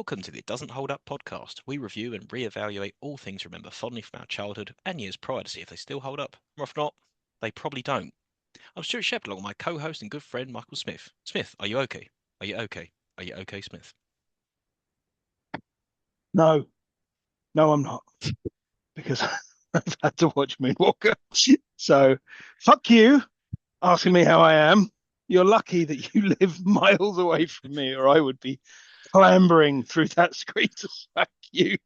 welcome to the It Doesn't Hold Up podcast. We review and reevaluate all things we remember fondly from our childhood and years prior to see if they still hold up, or if not, they probably don't. I'm Stuart Shepherd, along with my co-host and good friend Michael Smith. Smith, are you okay? Are you okay? Are you okay, Smith? No, no, I'm not because I've had to watch Moonwalker. So, fuck you asking me how I am. You're lucky that you live miles away from me, or I would be clambering through that screen to smack you.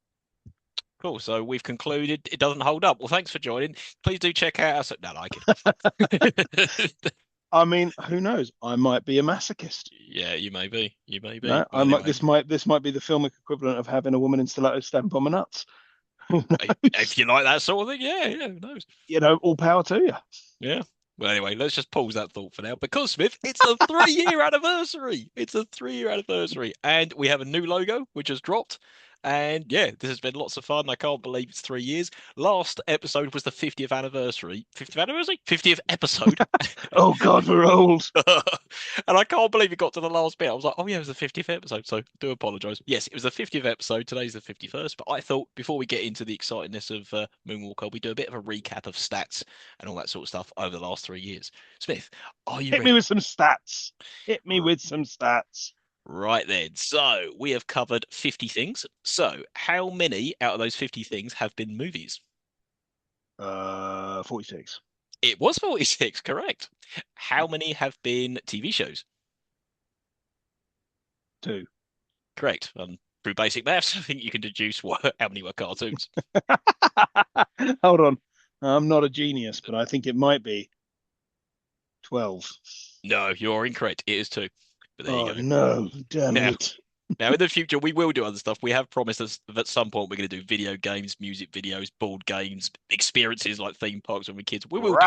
Cool. So we've concluded it doesn't hold up. Well, thanks for joining. Please do check out us. No, I kid. I mean, who knows? I might be a masochist. Yeah, you may be. You may be. No, But I might. anyway, This might be the filmic equivalent of having a woman in stilettos stamp on my nuts. Who knows? if you like that sort of thing, yeah, who knows? All power to you. Yeah. Well, anyway, let's just pause that thought for now because, Smith, it's a 3 year anniversary. It's a 3 year anniversary. And we have a new logo, which has dropped. And yeah, this has been lots of fun. I can't believe it's 3 years. Last episode was the 50th anniversary. 50th anniversary? 50th episode. Oh God, we're old. And I can't believe it got to the last bit. I was like, oh, yeah, it was the 50th episode. So do apologise. Yes, it was the 50th episode. Today's the 51st. But I thought before we get into the excitingness of Moonwalker, we do a bit of a recap of stats and all that sort of stuff over the last 3 years. Smith, are you Hit me ready? with some stats. Hit me with some stats. Right then. So we have covered 50 things. So how many out of those 50 things have been movies? 46. It was 46, correct. How many have been TV shows? Two. Correct. Through basic maths, I think you can deduce how many were cartoons. Hold on. I'm not a genius, but I think it might be 12. No, you're incorrect. It is two. But there you Oh go. no, damn Now, it. now in the future, we will do other stuff. We have promised us that at some point we're going to do video games, music videos, board games, experiences like theme parks when we're kids. We will do it.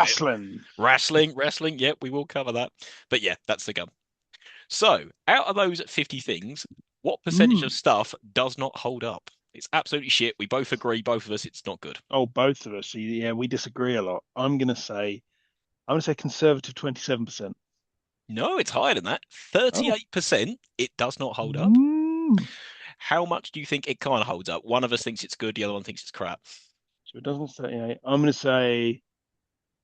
Wrestling. Wrestling. Yeah, we will cover that. But yeah, that's the gun. So, out of those 50 things, what percentage of Mm. stuff does not hold up? It's absolutely shit. We both agree, both of us, it's not good. Oh, both of us. Yeah, we disagree a lot. I'm gonna say conservative 27%. No, it's higher than that. Oh. 38%, it does not hold up. Mm. How much do you think it kind of holds up? One of us thinks it's good, the other one thinks it's crap. So it doesn't say. I'm gonna say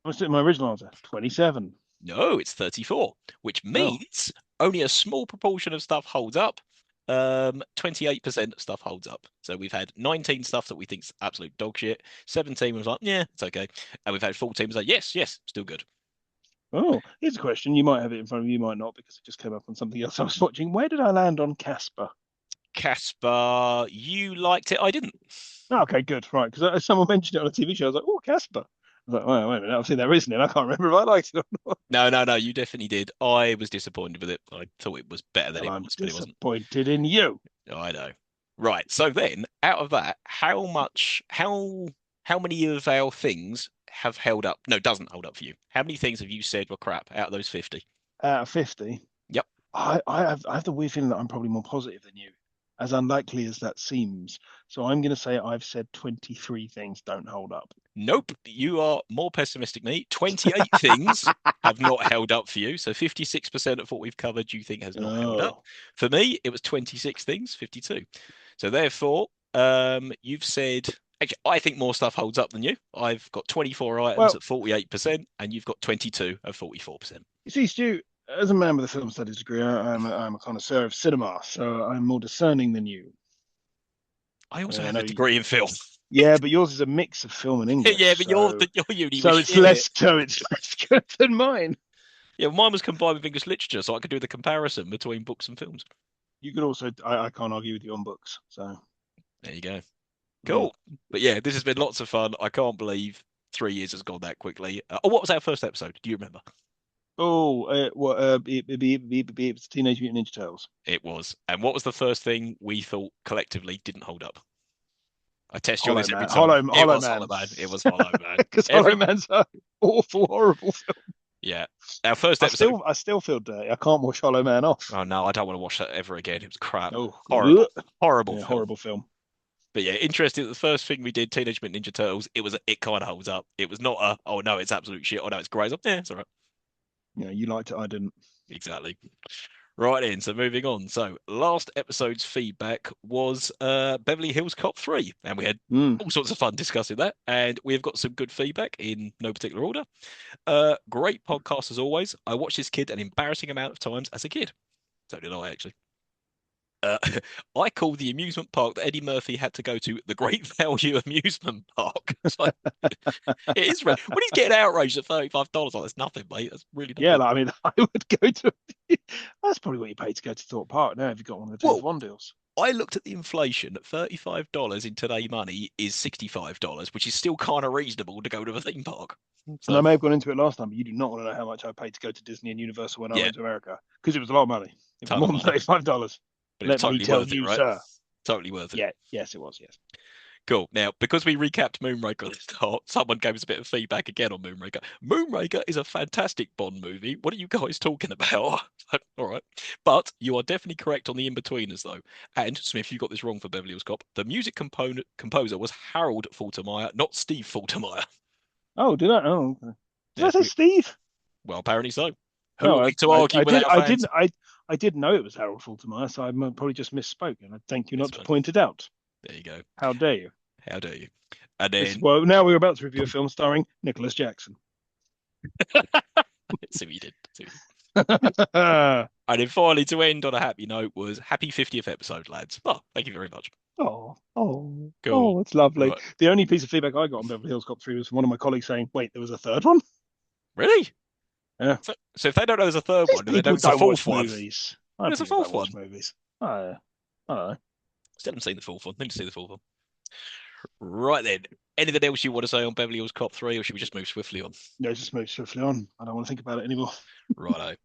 my original answer, 27. No, it's 34, which Oh. means only a small proportion of stuff holds up. 28% of stuff holds up. So we've had 19 stuff that we think's absolute dog shit. 17 was like, yeah, it's okay. And we've had 14 was like, yes, still good. Oh, here's a question. You might have it in front of you, you might not, because it just came up on something else I was watching. Where did I land on Casper? Caspar, you liked it. I didn't. Oh, okay, good. Right. Because someone mentioned it on a TV show. I was like, oh, Casper. I was like, wait a minute. I've seen that recently and I can't remember if I liked it or not. No, you definitely did. I was disappointed with it. I thought it was better than Well, it I'm was, but it wasn't. disappointed in you. I know. Right. So then, out of that, how many of our things have held up? No, doesn't hold up for you. How many things have you said were crap out of those 50? Out of 50, Yep. I have the weird feeling that I'm probably more positive than you, as unlikely as that seems. So I'm going to say I've said 23 things don't hold up. Nope. You are more pessimistic than me. 28 things have not held up for you. So 56% of what we've covered you think has not held up. Oh, For me, it was 26 things, 52. So therefore, you've said actually I think more stuff holds up than you. I've got 24 items well, at 48%, and you've got 22 at 44%. you see, Stu, as a man with a film studies degree, I'm a connoisseur of cinema, so I'm more discerning than you. I also I have know a degree in film. Yeah, but yours is a mix of film and Yeah, English, but so your uni was so it's shit. less so it's less good than mine. Yeah, mine was combined with English literature, so I could do the comparison between books and films. You could also I can't argue with you on books, so There you go. yeah. Cool. But yeah, this has been lots of fun. I can't believe 3 years has gone that quickly. What was our first episode? Do you remember? Oh, what? It was Teenage Mutant Ninja Turtles. It was. And what was the first thing we thought collectively didn't hold up? I test you on Hollow this every Man, time. It Hollow was Hollow Man, Man. It was Hollow Man. because Hollow Every Man's an awful, horrible film. yeah. Our first I episode. still, I still feel dirty. I can't wash Hollow Man off. Oh no, I don't want to watch that ever again. It was crap. Oh, Horrible. ugh. Horrible Yeah, film. horrible film. But yeah, interesting. The first thing we did, Teenage Mutant Ninja Turtles, it kind of holds up. It was not a oh no, it's absolute shit. Oh no, it's great. Yeah, it's all right. You liked it, I didn't. Exactly. Right then, so moving on. So last episode's feedback was Beverly Hills Cop 3, and we had Mm. all sorts of fun discussing that, and we've got some good feedback in no particular order. Great podcast as always. I watched this kid an embarrassing amount of times as a kid. So did I actually. Uh, I called the amusement park that Eddie Murphy had to go to the Great Value Amusement Park. It's like, it is when he's getting outraged at $35, like that's nothing, mate. That's really Yeah, nothing. like, I mean, I would go to. That's probably what you pay to go to Thorpe Park now if you've got one of the two Well, for one deals. I looked at the inflation. $35 in today money is $65, which is still kind of reasonable to go to a theme park. And I So may have gone into it last time, but you do not want to know how much I paid to go to Disney and Universal when I yeah, went to America because it was a lot of money. It was ton more of than money, $35. but it was Let me totally tell worth it, you, right? sir. Totally worth it. Yeah, yes, it was. Yes. Cool. Now, because we recapped Moonraker at the start, someone gave us a bit of feedback again on Moonraker. Moonraker is a fantastic Bond movie. What are you guys talking about? All right. But you are definitely correct on the in-betweeners, though. And, Smith, you got this wrong for Beverly Hills Cop. The music composer was Harold Faltermeyer, not Steve Faltermeyer. Oh, did I? Oh, okay. Did Yeah, I say Steve? well, apparently so. Who No, are we to argue I with did. our I didn't. fans? I did know it was Harold Faltermeyer, so I probably just misspoke. And I thank you That's not to fine. point it out. There you go. How dare you? How dare you? And This then, well, now we're about to review a film starring Nicholas Jackson. see what you did. See what you did. Oh, And then finally, to end on a happy note, was happy 50th episode, lads. Oh, thank you very much. oh, Cool. oh, it's lovely. Right. The only piece of feedback I got on Beverly Hills Cop 3 was from one of my colleagues saying, "Wait, there was a third one." Really? Yeah, So if they don't know there's a third these one, do they know people it's a don't fourth watch one? movies. I There's a people don't fourth watch one. movies. I don't know. Still haven't seen the fourth one. Need to see the fourth one. Right then. Anything else you want to say on Beverly Hills Cop 3, or should we just move swiftly on? No, just move swiftly on. I don't want to think about it anymore. Righto.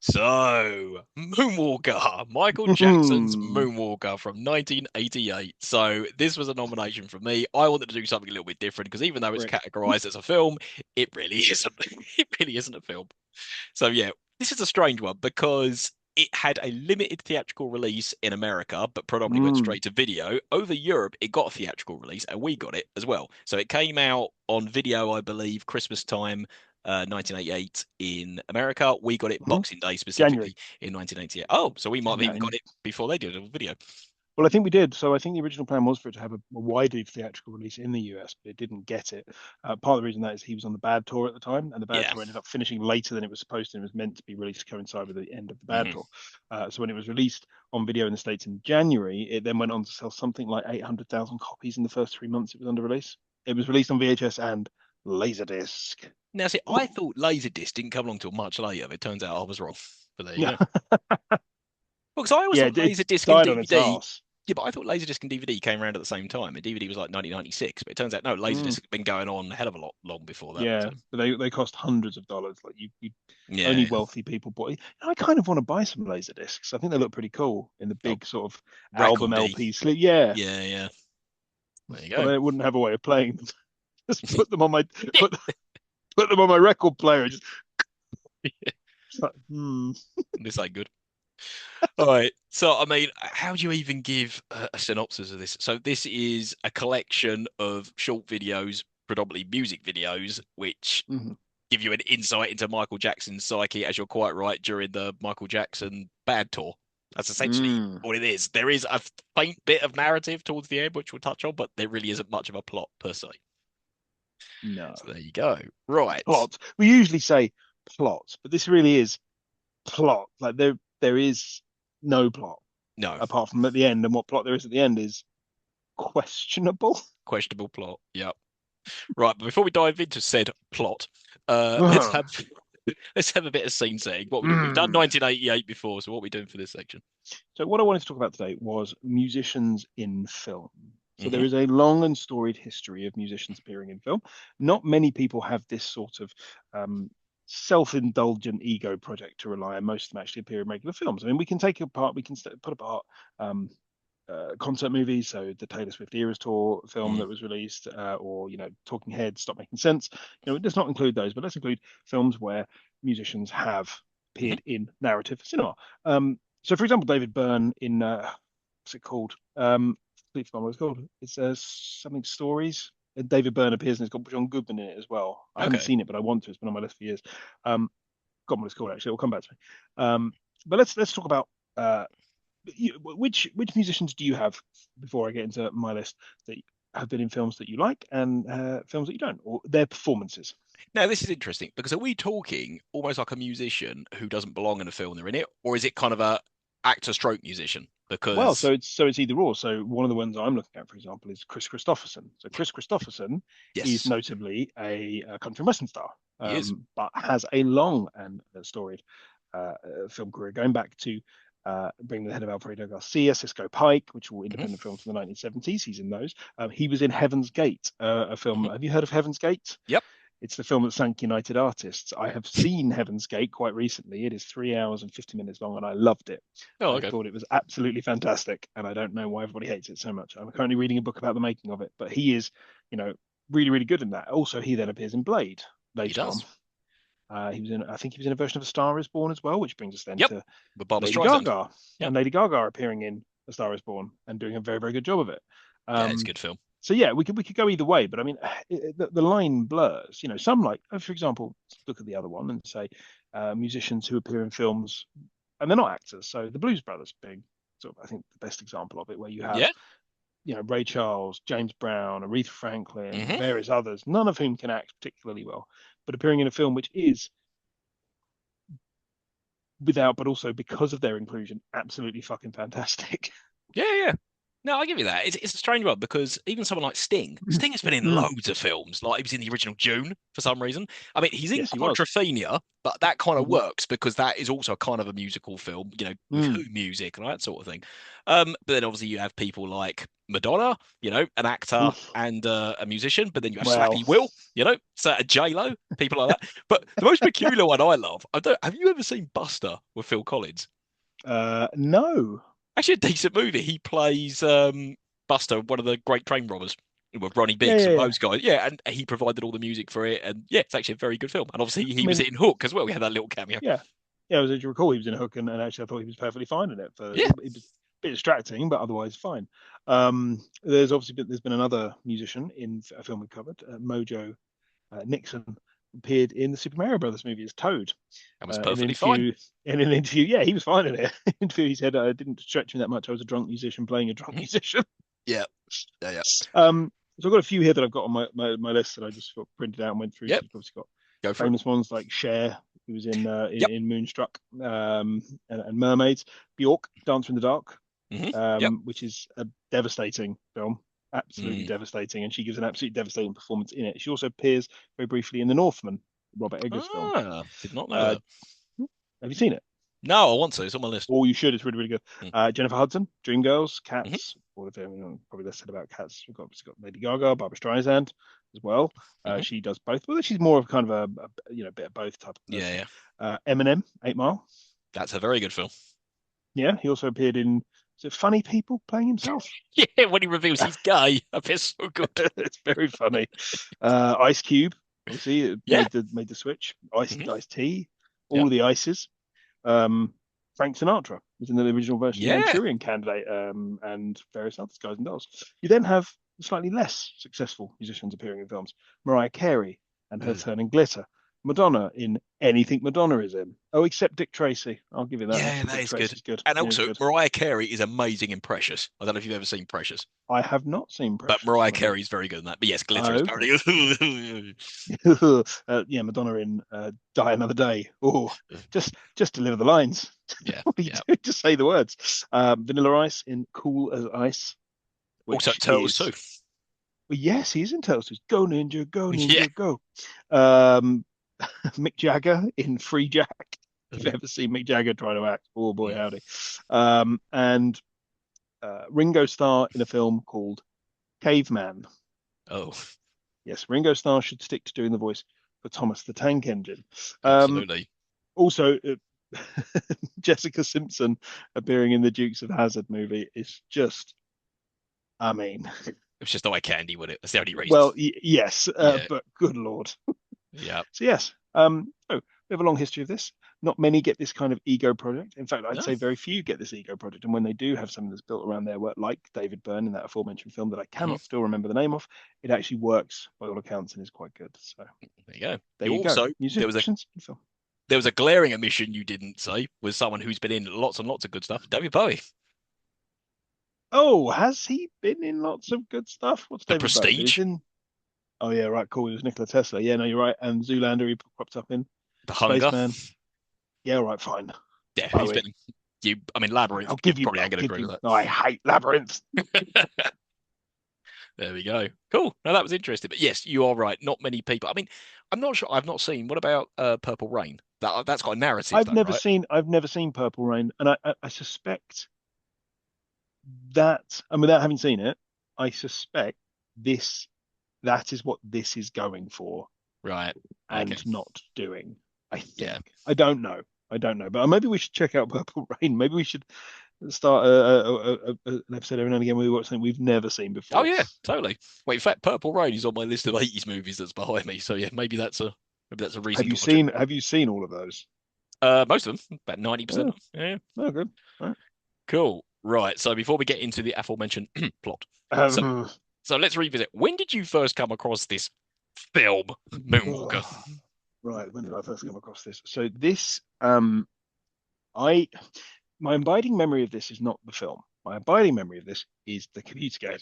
So, Moonwalker, Michael Jackson's Moonwalker from 1988. So, this was a nomination from me. I wanted to do something a little bit different because even though it's Brick. categorized as a film, it really isn't. It really isn't a film. So yeah, this is a strange one because it had a limited theatrical release in America, but predominantly went Mm. straight to video. Over Europe, it got a theatrical release, and we got it as well. So it came out on video, I believe, Christmas time, 1988 in America. We got it Mhm. Boxing Day January. specifically in 1988. Oh, so we might have Came out even got in. it before they did a video. Well, I think we did. So I think the original plan was for it to have a wider theatrical release in the US, but it didn't get it. Part of the reason that is he was on the Bad Tour at the time, and the Bad Yeah. Tour ended up finishing later than it was supposed to. And it was meant to be released to coincide with the end of the Bad Hmm. Tour. So when it was released on video in the States in January, it then went on to sell something like 800,000 copies in the first 3 months it was under release. It was released on VHS and Laserdisc. Now, see, I thought Laserdisc didn't come along till much later. But it turns out I was wrong. But there you Yeah, go. Well, because I always yeah, thought it Laserdisc and died on its DVD. arse. Yeah, but I thought Laserdisc and DVD came around at the same time, and DVD was like 1996. But it turns out no, Mm, Laserdisc had been going on a hell of a lot long before that. yeah, So but they cost hundreds of dollars. Like you yeah, only yeah. wealthy people bought it. I kind of want to buy some laser discs. I think they look pretty cool in the Oh, big sort of album recordy. LP sleeve. Yeah, Yeah, yeah. There you but go. I wouldn't have a way of playing them. Just put put them on my record player. Just like, This ain't good. All right. So, I mean, how do you even give a synopsis of this? So, this is a collection of short videos, predominantly music videos, which mhm. give you an insight into Michael Jackson's psyche, as you're quite right, during the Michael Jackson bad tour. That's essentially Mm. what it is. There is a faint bit of narrative towards the end, which we'll touch on, but there really isn't much of a plot per se. No So there you go. Right. plot. We usually say plot, but this really is plot. Like there is no plot No, apart from at the end, and what plot there is at the end is questionable. questionable plot. Yep. Right, but before we dive into said plot, let's Ugh. have let's have a bit of scene setting. What we do? We've done Mm. 1988 before, so what are we doing for this section? So what I wanted to talk about today was musicians in film. So Hmm. there is a long and storied history of musicians appearing in film. Not many people have this sort of self-indulgent ego project to rely on. Most of them actually appear in regular films. I mean, we can take apart, we can put apart um, concert movies, so the Taylor Swift Eras Tour film Mm. that was released, or Talking Heads, Stop Making Sense. It does not include those, but let's include films where musicians have Hmm. appeared in narrative cinema. So, for example, David Byrne in what's it called? Please forgot what it's called. It's something stories. David Byrne appears and it's got John Goodman in it as well. I haven't Okay. seen it, but I want to. It's been on my list for years. Got what it's called actually. It'll come back to me. But let's talk about which musicians do you have before I get into my list that have been in films that you like and films that you don't, or their performances. Now, this is interesting because are we talking almost like a musician who doesn't belong in a film they're in it, or is it kind of a actor stroke musician? Well, Because so it's either or. So one of the ones I'm looking at, for example, is Chris Christopherson. So Chris Christopherson is yes, notably a country western star, he is. but has a long and storied film career going back to bring the head of Alfredo Garcia, Cisco Pike, which were all Hmm. independent films from the 1970s. He's in those. He was in Heaven's Gate, a film. Hmm. Have you heard of Heaven's Gate? Yep. It's the film that sank United Artists. I have seen Heaven's Gate quite recently. It is 3 hours and 50 minutes long, and I loved it. Oh, I okay. thought it was absolutely fantastic, and I don't know why everybody hates it so much. I'm currently reading a book about the making of it, but he is, you know, really, really good in that. Also, he then appears in Blade He later on. does. He was in, I think he was in a version of A Star Is Born as well, which brings us then Yep. to With Barbara Lady Streisand. Gaga, Yep. and Lady Gaga appearing in A Star Is Born and doing a very, very good job of it. Yeah, it's a Um, good film. so yeah, we could go either way, but I mean, the line blurs. Some like, for example, look at the other one and say musicians who appear in films and they're not actors. So the Blues Brothers being sort of, I think, the best example of it, where you have Yeah. Ray Charles, James Brown, Aretha Franklin, Hmm. various others, none of whom can act particularly well, but appearing in a film which is without, but also because of their inclusion, absolutely fucking fantastic. Yeah, yeah. No, I give you that. It's a strange one because even someone like Sting, Sting has been in Mm. loads of films. Like he was in the original Dune for some reason. I mean, he's in Yes, he was. Quadrophenia, but that kind of Hmm. works because that is also kind of a musical film, with Mm. Who music and all that sort of thing. But then obviously you have people like Madonna, an actor Oof. and a musician. But then you have Well, Slappy Will, so J Lo, people like that. But the most peculiar one I love, I don't. Have you ever seen Buster with Phil Collins? no. Actually, a decent movie. He plays Buster, one of the great train robbers with Ronnie Yeah, Biggs yeah, and yeah. those guys. Yeah, and he provided all the music for it. And yeah, it's actually a very good film. And obviously, I he was mean, in Hook as well. We had that little cameo. yeah, yeah. As you recall, he was in Hook, and actually, I thought he was perfectly fine in it. Yeah. It was a bit distracting, but otherwise fine. There's been another musician in a film we covered, Mojo Nixon, appeared in the Super Mario Brothers movie as Toad. That was In an perfectly fine. interview, yeah, he was fine in it. In an interview, he said, "I didn't stretch me that much. I was a drunk musician playing a drunk Mhm. musician." Yeah. Yeah. Yeah. So I've got a few here that I've got on my list that I just got printed out and went through. So Yep. you've obviously got Go for it. famous ones like Cher, who was in Yep. Moonstruck, and Mermaids. Bjork, Dancer in the Dark, Yep. which is a devastating film, absolutely Mm. devastating, and she gives an absolutely devastating performance in it. She also appears very briefly in The Northman, Robert Eggers film. Did not know Uh, that. have you seen it? No, I want to. It's on my list. Or you should. It's really, really good. Mm. Jennifer Hudson, Dreamgirls, Hmm. Cats. All of them. Probably less said about Cats. We've got Lady Gaga, Barbara Streisand as well. Hmm. She does both. Well, she's more of kind of a bit of both type of Yeah. person. Yeah. Eminem, 8 Mile. That's a very good film. Yeah, he also appeared in. Is it Funny People playing himself? Yeah. When he reveals he's gay, I feel so good. It's very funny. Ice Cube, obviously, it Yeah. made the switch. Hmm. Ice Tea, all Yep. of the ices. Frank Sinatra was in the original version, the Yeah. Manchurian Candidate, and various other guys and dolls. You then have slightly less successful musicians appearing in films. Mariah Carey and her Mm. turn in glitter. Madonna in anything Madonna is in. Oh, except Dick Tracy. I'll give you that. Yeah, Actually, that Dick is good. Tracy's good. And He is also, good. Mariah Carey is amazing in Precious. I don't know if you've ever seen Precious, I have not seen but Precious. Mariah I don't. Carey is very good in that. But yes, Glitter is Oh, okay. apparently. Yeah, Madonna in Die Another Day. Oh, just deliver the lines. Yeah, What do you yeah. do? Just say the words. Vanilla Ice in Cool as Ice, Also, which Turtles too. is well, yes, he's in Toasters. Go Yeah. Ninja, go. Um, Mick Jagger in Free Jack. If you've ever seen Mick Jagger trying to act, oh boy, Mm. howdy. And Ringo Starr in a film called Caveman. Oh, Yes, Ringo Starr should stick to doing the voice for Thomas the Tank Engine. Um, absolutely. Also, Jessica Simpson appearing in the Dukes of Hazzard movie is just, I mean, It's just the way Candy would it. That's the only reason. well, yes, Yeah, but good Lord. yeah. So yes, we have a long history of this. Not many get this kind of ego project. In fact, I'd No. say very few get this ego project. And when they do have something that's built around their work, like David Byrne in that aforementioned film that I Mhm. cannot still remember the name of, it actually works by all accounts and is quite good. So There you go. there You you go. also there was a Musicians and film. There was a glaring omission you didn't say, was someone who's been in lots and lots of good stuff, David Bowie. Oh, has he been in lots of good stuff? What's The David Bowie? But he's Prestige, in. Oh yeah, right, cool. He was Nikola Tesla. Yeah, no, you're right. And Zoolander, he popped up in The Hunger. Spaceman. Yeah, right, fine. Yeah, he's Bowie. been. I mean, Fine. Labyrinth. You probably ain't I'll gonna give agree you. with No, I hate Labyrinth. that. There we go. Cool. Now that was interesting. But yes, you are right. Not many people. I mean, I'm not sure. I've not seen. What about Purple Rain? That's got a narrative though, right? I've never seen Purple Rain, and I suspect that, and without having seen it, I suspect this that is what this is going for Right. Okay. and not doing. I Yeah. think. I don't know. I don't know, but maybe we should check out Purple Rain. Maybe we should start an episode every now and again where we watch something we've never seen Oh before. yeah, totally. Wait, in fact, Purple Rain is on my list of 80s movies that's behind me. So yeah, maybe that's a reason to watch it. Have you seen all of those? Most of them, about 90%. Oh, Yeah. no, good. All right. Cool. Right. So before we get into the aforementioned plot, so Um, so let's revisit. When did you first come across this film, Moonwalker? oh, right. When did I first come across this? So this, I my abiding memory of this is not the film. My abiding memory of this is the computer game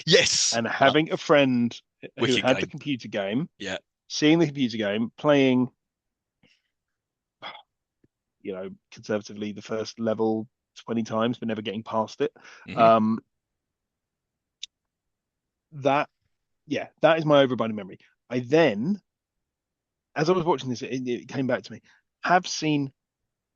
Yes. and having a friend who Wicked had the game. computer game, Yeah. seeing the computer game, playing, conservatively the first level 20 times, but never getting past it. Hmm. Um, that, yeah, that is my overabiding memory. I then, as I was watching this, it came back to me. Have seen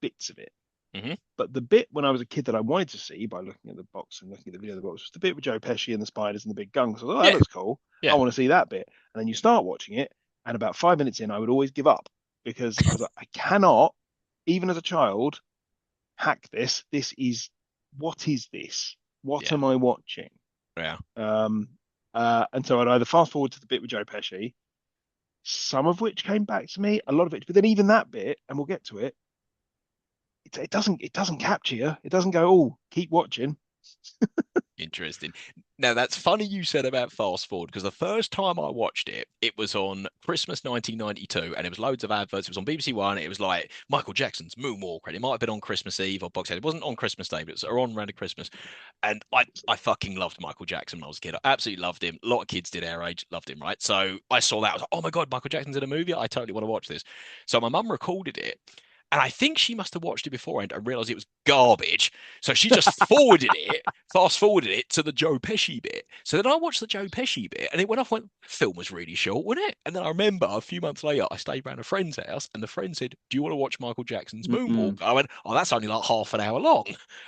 bits of it. Hmm. But the bit when I was a kid that I wanted to see by looking at the box and looking at the video of the box was the bit with Joe Pesci and the spiders and the big gun. So I thought, oh, that Yeah. looks cool. I Yeah. want to see that bit. And then you start watching it, and about 5 minutes in, I would always give up because I was like, I cannot, even as a child, hack this. What is this? What Yeah. am I watching? Yeah. Um, and so I'd either fast forward to the bit with Joe Pesci, some of which came back to me, a lot of it, but then even that bit, and we'll get to it, it doesn't capture you. It doesn't go, oh, keep watching. Interesting. Now that's funny you said about fast forward because the first time I watched it, it was on Christmas 1992, and it was loads of adverts. It was on BBC One. It was like Michael Jackson's Moonwalker, and it might have been on Christmas Eve or Boxing. It wasn't on Christmas Day, but it was on around Christmas. And I fucking loved Michael Jackson when I was a kid. I absolutely loved him. A lot of kids did our age loved him, right? So I saw that. I was like, oh my god, Michael Jackson's in a movie. I totally want to watch this. So my mum recorded it. And I think she must have watched it beforehand and realized it was garbage. So she just fast forwarded it to the Joe Pesci bit. So then I watched the Joe Pesci bit and it went off, went, film was really short, wasn't it? And then I remember a few months later, I stayed around a friend's house and the friend said, do you want to watch Michael Jackson's Moonwalk? Mm-mm. I went, oh, that's only like half an hour long.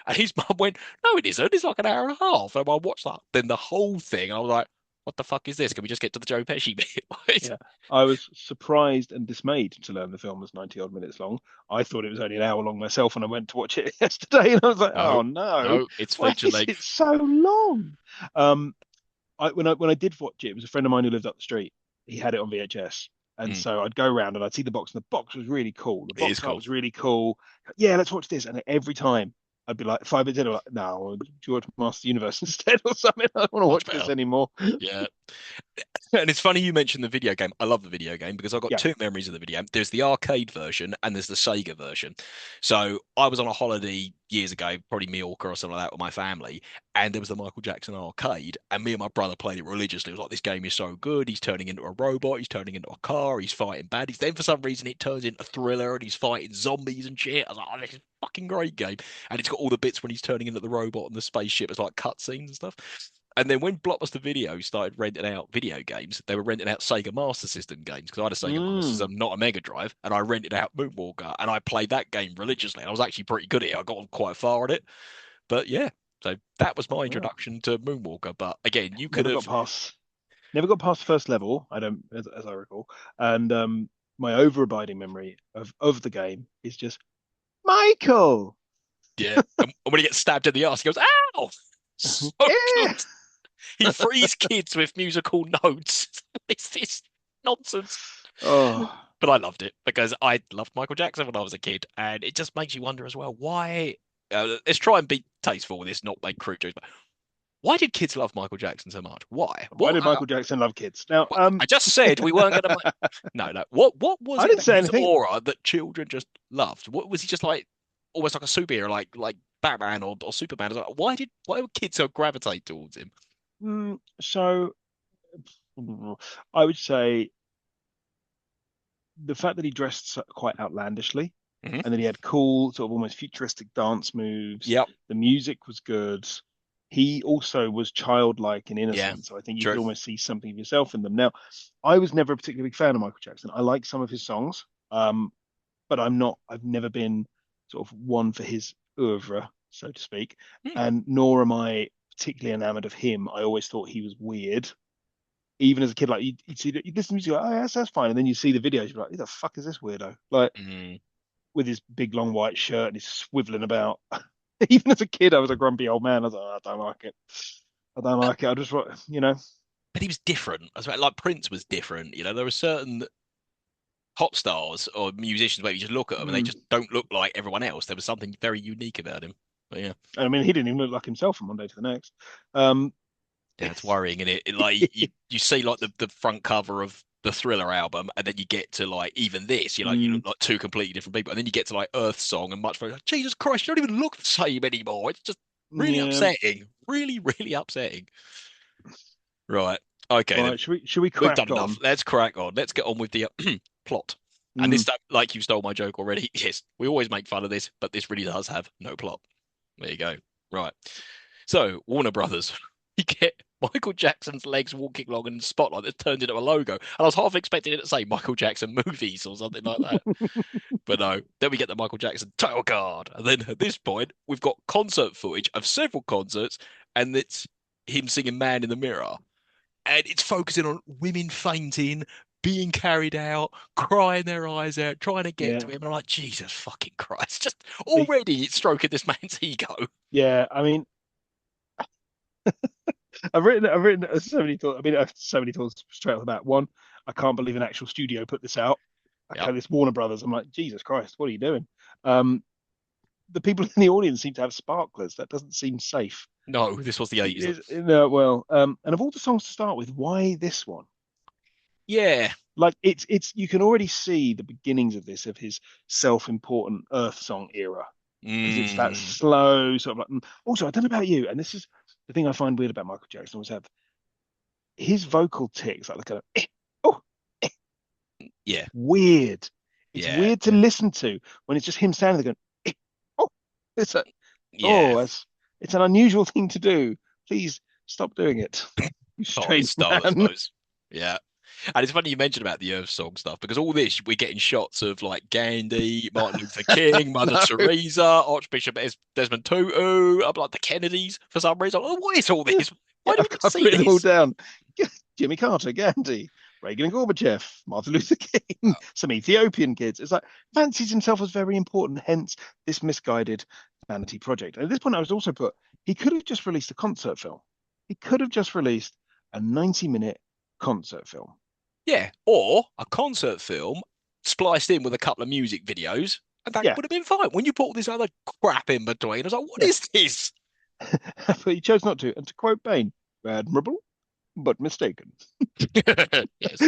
And his mum went, no, it isn't. It's like an hour and a half. And I watched that. Then the whole thing, I was like, what the fuck is this? Can we just get to the Joe Pesci bit? Yeah. I was surprised and dismayed to learn the film was 90 odd minutes long. I thought it was only an hour long myself when I went to watch it yesterday, and I was like, No, oh no, no, it's why feature is length. it so long? Um, when I did watch it, it was a friend of mine who lived up the street. He had it on VHS. And Mm, so I'd go around and I'd see the box, and the box was really cool. The it is box art cool. was really cool. Yeah, let's watch this. And every time I'd be like 5 minutes in, I'm like, no, do you watch Master Universe instead or something? I don't want to Much watch this better. anymore. Yeah. And it's funny you mentioned the video game. I love the video game because I've got Yeah. two memories of the video game. There's the arcade version and there's the Sega version. So I was on a holiday years ago, probably Mallorca or something like that with my family, and there was the Michael Jackson arcade, and me and my brother played it religiously. It was like, this game is so good. He's turning into a robot. He's turning into a car. He's fighting baddies. Then for some reason it turns into a thriller and he's fighting zombies and shit. I was like, oh, this is a fucking great game. And it's got all the bits when he's turning into the robot and the spaceship. It's like cutscenes and stuff. And then when Blockbuster Video started renting out video games, they were renting out Sega Master System games because I had a Sega Master Mm. System, not a Mega Drive, and I rented out Moonwalker and I played that game religiously. I was actually pretty good at it. I got quite far at it. But yeah, so that was my Well, introduction to Moonwalker. But again, you could never have, got past never got past the first level. I don't, as I recall. And my overabiding memory of the game is just Michael. yeah. And when he gets stabbed in the ass, he goes, ow! So Yeah. good. He frees kids with musical notes. It's this nonsense. Oh, But I loved it because I loved Michael Jackson when I was a kid, and it just makes you wonder as well why. Let's try and be tasteful with this, not make crude jokes. Why did kids love Michael Jackson so much? Why? Why did Michael Jackson love kids? Now, I just said we weren't going to. No, no. What was I it didn't about say his anything. aura that children just loved? What was he just like? Almost like a superhero, like Batman or Superman. It's like, why would kids so gravitate towards him? So I would say the fact that he dressed quite outlandishly Hmm. and that he had cool, sort of almost futuristic dance moves. Yep. The music was good. He also was childlike and Yeah. innocent. So I think you could True. almost see something of yourself in them. Now, I was never a particularly big fan of Michael Jackson. I like some of his songs, but I've never been sort of one for his oeuvre, so to speak. Hmm. And nor am I particularly enamored of him. I always thought he was weird. Even as a kid, like you'd see, you'd listen to music, like, oh, yes, that's fine. And then you see the videos, you're like, who the fuck is this weirdo? Like, Mm. with his big long white shirt and he's swiveling about. Even as a kid, I was a grumpy old man. I was like, oh, I don't like it. I don't But, like it. I just, you know, but he was different. I was like Prince was different. There were certain pop stars or musicians where you just look at them and they mm. just don't look like everyone else. There was something very unique about him. But yeah. I mean, he didn't even look like himself from one day to the next. Um, Yeah, it's worrying, isn't it? Like you see like the front cover of the Thriller album, and then you get to like even this, you're like you mm, look like two completely different people, and then you get to like Earth Song and much further. Like, Jesus Christ, you don't even look the same anymore. It's just really yeah. upsetting. Really, really upsetting. Right. Okay then. Right. Should we We've done crack enough. on? Let's crack on. Let's get on with the plot. And this Mm. time, like you stole my joke already. Yes, we always make fun of this, but this really does have no plot. There you go. Right. So, Warner Brothers, you get Michael Jackson's legs walking along in the spotlight that's turned into a logo. And I was half expecting it to say Michael Jackson movies or something like that. But no, then we get the Michael Jackson title card. And then at this point, we've got concert footage of several concerts, and it's him singing Man in the Mirror. And it's focusing on women fainting, being carried out, crying their eyes out, trying to get to Yeah. him. And I'm like, Jesus fucking Christ. Just He- already it's stroking this man's ego. yeah. I mean, I've written so many thoughts. I mean, so many thoughts straight off the bat. One, I can't believe an actual studio put this out. Yep. Okay, this Warner Brothers. I'm like, Jesus Christ, what are you doing? Um, the people in the audience seem to have sparklers. That doesn't seem safe. No, this was the 80s. No, well, and of all the songs to start with, why this one? Yeah. Like it's you can already see the beginnings of this of his self-important Earth song era because it's that Mm, slow sort of like. Also, I don't know about you, and this is the thing I find weird about Michael Jackson was have his vocal ticks like the kind of oh yeah. weird. It's Yeah. weird to listen to when it's just him standing there going oh it's a Yeah. oh it's an unusual thing to do. Please stop doing it, you Oh, it's strange style, I man. suppose. Yeah. And it's funny you mentioned about the Earth Song stuff because all this we're getting shots of like Gandhi, Martin Luther King, Mother No, Teresa, Archbishop Desmond Tutu. I'm like the Kennedys for some reason. Oh, what is all this? yeah, Why do we not I've see written them all this? down. Jimmy Carter, Gandhi, Reagan and Gorbachev, Martin Luther King, some Ethiopian kids. It's like fancies himself as very important, hence this misguided vanity project. And at this point, I was also put, he could have just released a concert film. He could have just released a 90-minute concert film. Yeah, or a concert film spliced in with a couple of music videos, and that Yeah, would have been fine. When you put all this other crap in between, I was like, what yeah. is this? But he chose not to. And to quote Bain, admirable, but mistaken. Yes.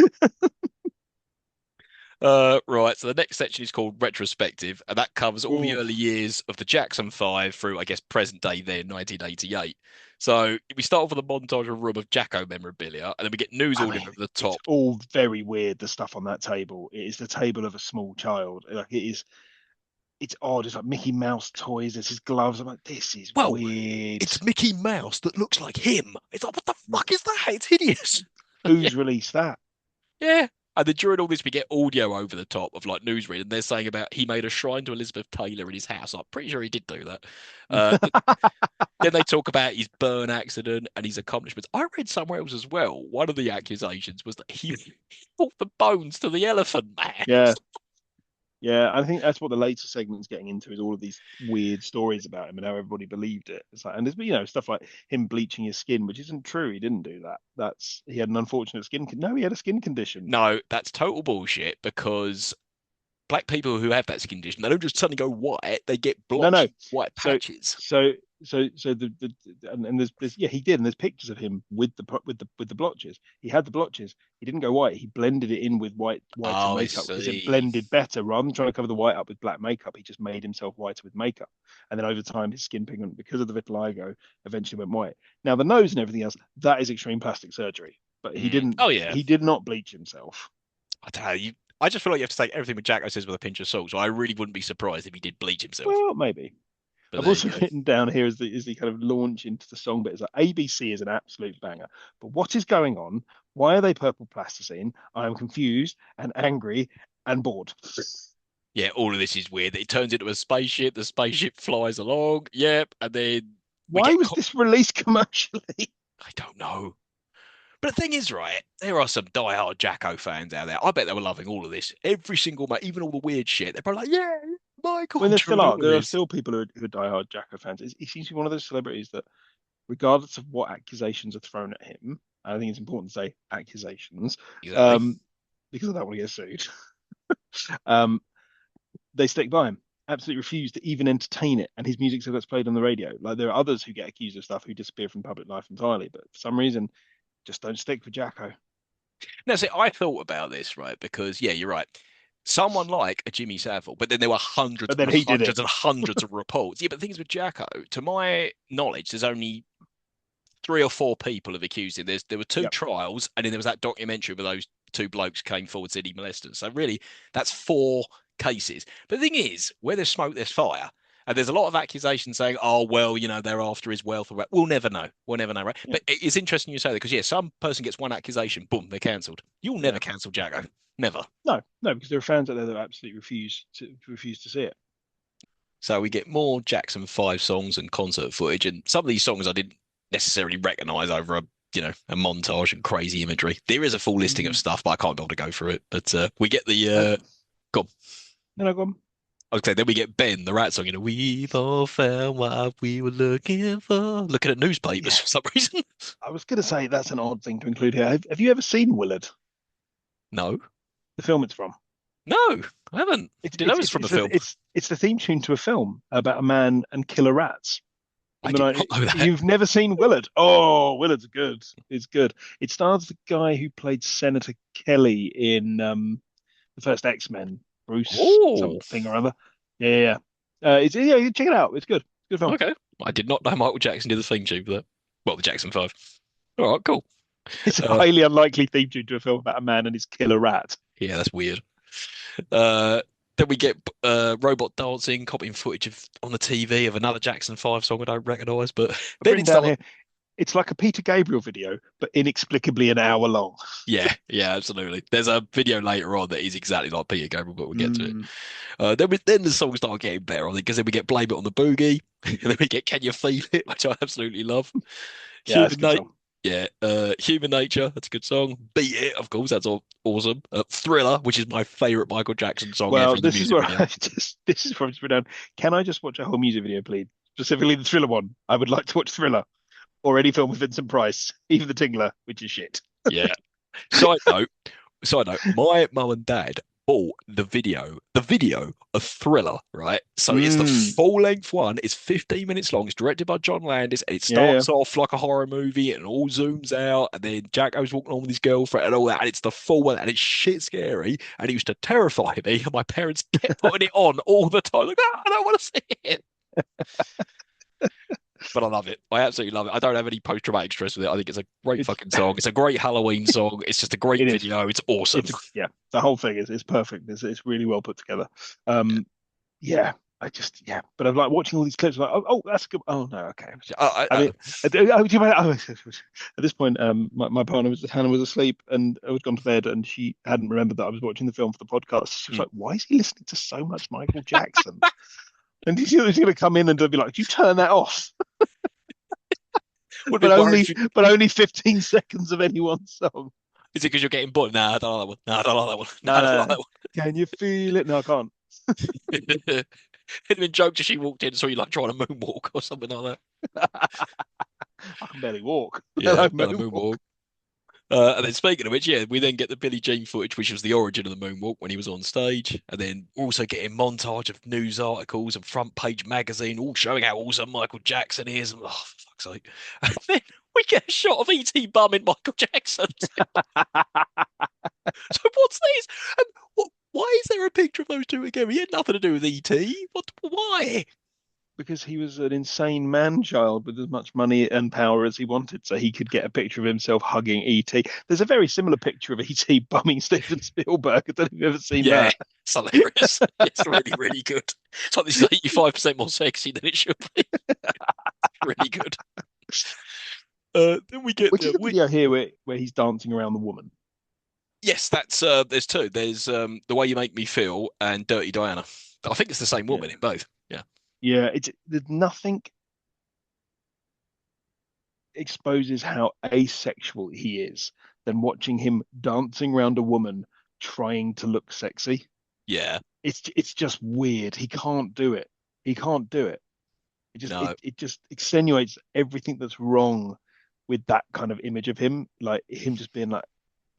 Right. So the next section is called retrospective, and that covers all the Ooh, early years of the Jackson Five through, I guess, present day then, 1988. So we start off with a montage of room of Jacko memorabilia, and then we get news I ordered mean, over the it's top. all very weird, the stuff on that table. It is the table of a small child. Like it is it's odd. It's like Mickey Mouse toys. There's his gloves. I'm like, this is Well, weird. it's Mickey Mouse that looks like him. It's like, what the fuck is that? It's hideous. Yeah. Who's released that? Yeah. And then during all this, we get audio over the top of like newsread, and they're saying about he made a shrine to Elizabeth Taylor in his house. I'm pretty sure he did do that. Then they talk about his burn accident and his accomplishments. I read somewhere else as well. One of the accusations was that he brought the bones to the Elephant Man. Yeah, yeah. I think that's what the later segment's getting into is all of these weird stories about him and how everybody believed it. It's like, and there's stuff like him bleaching his skin, which isn't true. He didn't do that. That's he had an unfortunate no, he had a skin condition. No, that's total bullshit because black people who have that skin condition, they don't just suddenly go white, they get No, no. blotchy white So patches. so so and there's yeah, he did, and there's pictures of him with the blotches. He had the blotches. He didn't go white. He blended it in with whites and Oh, I makeup because it see. blended better. Rather than trying to cover the white up with black makeup, he just made himself whiter with makeup. And then over time, his skin pigment, because of the vitiligo, eventually went white. Now the nose and everything else, that is extreme plastic surgery. But he Mm. didn't. Oh yeah. He did not bleach himself. I tell you, I just feel like you have to take everything with Jacko says with a pinch of salt. So I really wouldn't be surprised if he did bleach himself. Well, maybe. But I've there you also go. written down here is the kind of launch into the song bit. Is like ABC is an absolute banger. But what is going on? Why are they purple plasticine? I am confused and angry and bored. Yeah, all of this is weird. It turns into a spaceship. The spaceship flies along. Yep, and then we Why get. was this released commercially? I don't know. But the thing is, right, there are some die-hard Jacko fans out there. I bet they were loving all of this. Every single mate, even all the weird shit. They're probably like, yeah, Michael, When I'm doing all of there are this. still people who are diehard Jacko fans. He seems to be one of those celebrities that, regardless of what accusations are thrown at him, I think it's important to say accusations, Exactly. um, because I don't want to get sued. Um, they stick by him. Absolutely refuse to even entertain it, and his music still gets played on the radio. Like there are others who get accused of stuff who disappear from public life entirely, but for some reason, just don't stick with Jacko. Now, see, I thought about this, right, because, yeah, you're right. Someone like a Jimmy Savile, but then there were hundreds But then and he did it. hundreds and hundreds of reports. Yeah, but the thing is with Jacko, to my knowledge, there's only three or four people have accused him. There were two Yep. trials, and then there was that documentary where those two blokes came forward said he molested. So really, that's four cases. But the thing is, where there's smoke, there's fire. And there's a lot of accusations saying, "Oh, well, they're after his wealth." Or we'll never know. We'll never know, right? Yep. But it's interesting you say that because yeah, some person gets one accusation, boom, they're cancelled. You'll never Yeah. cancel Jacko, never. No, no, because there are fans out there that absolutely refuse to see it. So we get more Jackson 5 songs and concert footage, and some of these songs I didn't necessarily recognize over a montage and crazy imagery. There is a full listing of Mm. stuff, but I can't be able to go through it. But we get the Uh, go on. then I go, Okay, then we get Ben, the rat song, we've all found what we were looking for. Looking at newspapers yeah. for some reason. I was going to say that's an odd thing to include here. Have you ever seen Willard, No. the film it's from? No, I haven't. It's Didn't know it's it was it's from the it's the film. it's the theme tune to a film about a man and killer rats. I From the did night not know that. you've never seen Willard? Oh, Willard's good. It's good. It stars the guy who played Senator Kelly in the first X-Men, Bruce Oh, something or other. Yeah, yeah, yeah. Yeah. Check it out. It's good. Good film. okay. I did not know Michael Jackson did the theme tune for that. Well, the Jackson 5. All right, cool. It's a Uh, highly unlikely theme tune to a film about a man and his killer rat. yeah, that's weird. Uh, then we get robot dancing, copying footage of on the TV of another Jackson 5 song I don't recognise, but I've then written it down starts. here. It's like a Peter Gabriel video, but inexplicably an hour long. Yeah, yeah, absolutely. There's a video later on that is exactly like Peter Gabriel, but we'll get to it. Mm, Then the songs start getting better, I think, because then we get Blame It on the Boogie, and then we get Can You Feel It, which I absolutely love. yeah, that's a Human good Nature, song. yeah, Human Nature, that's a good song. Beat It, of course, that's all awesome. Thriller, which is my favorite Michael Jackson song ever Well, in the this is music where video. this is where I just put down. Can I just watch a whole music video, please? Specifically the Thriller one. I would like to watch Thriller or any film with Vincent Price, even The Tingler, which is shit. Yeah. Side note, Side note, my mum and dad bought the video of Thriller, right? So it's the Mm, full length one. It's 15 minutes long. It's directed by John Landis, and it yeah, yeah. starts off like a horror movie and all zooms out, and then Jack goes walking on with his girlfriend and all that, and it's the full one, and it's shit scary, and it used to terrify me. And my parents kept putting it on all the time. Like, "Ah, I don't want to see it. But I love it. I absolutely love it. I don't have any post-traumatic stress with it. I think it's a great It's fucking song. It's a great Halloween song. It's just a great it is. video. It's awesome. Yeah. The whole thing is perfect. It's really well put together. Um, yeah. Yeah. But I'm like watching all these clips. Like, that's good. Oh no, okay. I mean, at this point, my partner was Hannah was asleep and I was gone to bed, and she hadn't remembered that I was watching the film for the podcast. She was mm. like, "Why is he listening to so much Michael Jackson?" And he's going to come in and be like, "Do you turn that off?" Would But have been worried only if you. but only 15 seconds of any one song. Is it because you're getting bored? Nah, I don't like that one. Nah, I don't like that one. Nah, No, I don't no, like no. Can you feel it? No, I can't. that one. It'd been joked if she walked in and saw you like trying to moonwalk or something like that. I can barely walk, let Yeah, alone kind of moonwalk. moonwalk. And then speaking of which, yeah, we then get the Billie Jean footage, which was the origin of the moonwalk when he was on stage. And then we're also getting montage of news articles and front page magazine, all showing how awesome Michael Jackson is. And, oh, for fuck's sake. And then we get a shot of E.T. bumming Michael Jackson. So what's this? And why is there a picture of those two together? He had nothing to do with E.T. What? Why? Because he was an insane man child with as much money and power as he wanted, so he could get a picture of himself hugging E.T. There's a very similar picture of E.T. bumming Steven Spielberg. I don't know if you've ever seen Yeah, that. it's hilarious. It's really, really good. It's like this is 85% more sexy than it should be. Really good. Then we get Which is the video here where he's dancing around the woman. yes, that's there's two. There's The Way You Make Me Feel and Dirty Diana. I think it's the same Yeah. woman in both. Yeah. Yeah, it's there's nothing exposes how asexual he is than watching him dancing around a woman trying to look sexy. Yeah. It's just weird. He can't do it. He can't do it. No. It just extenuates everything that's wrong with that kind of image of him, like him just being like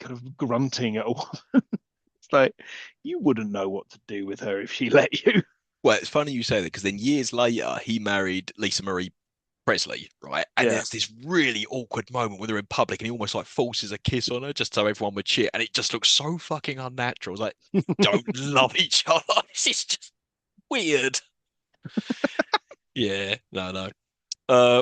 kind of grunting at a woman. It's like you wouldn't know what to do with her if she let you. Well, it's funny you say that because then years later he married Lisa Marie Presley, right? And Yeah. there's this really awkward moment when they're in public and he almost like forces a kiss on her just so everyone would cheer. And it just looks so fucking unnatural. It's like, you don't love each other. This is just weird. Yeah, no, no.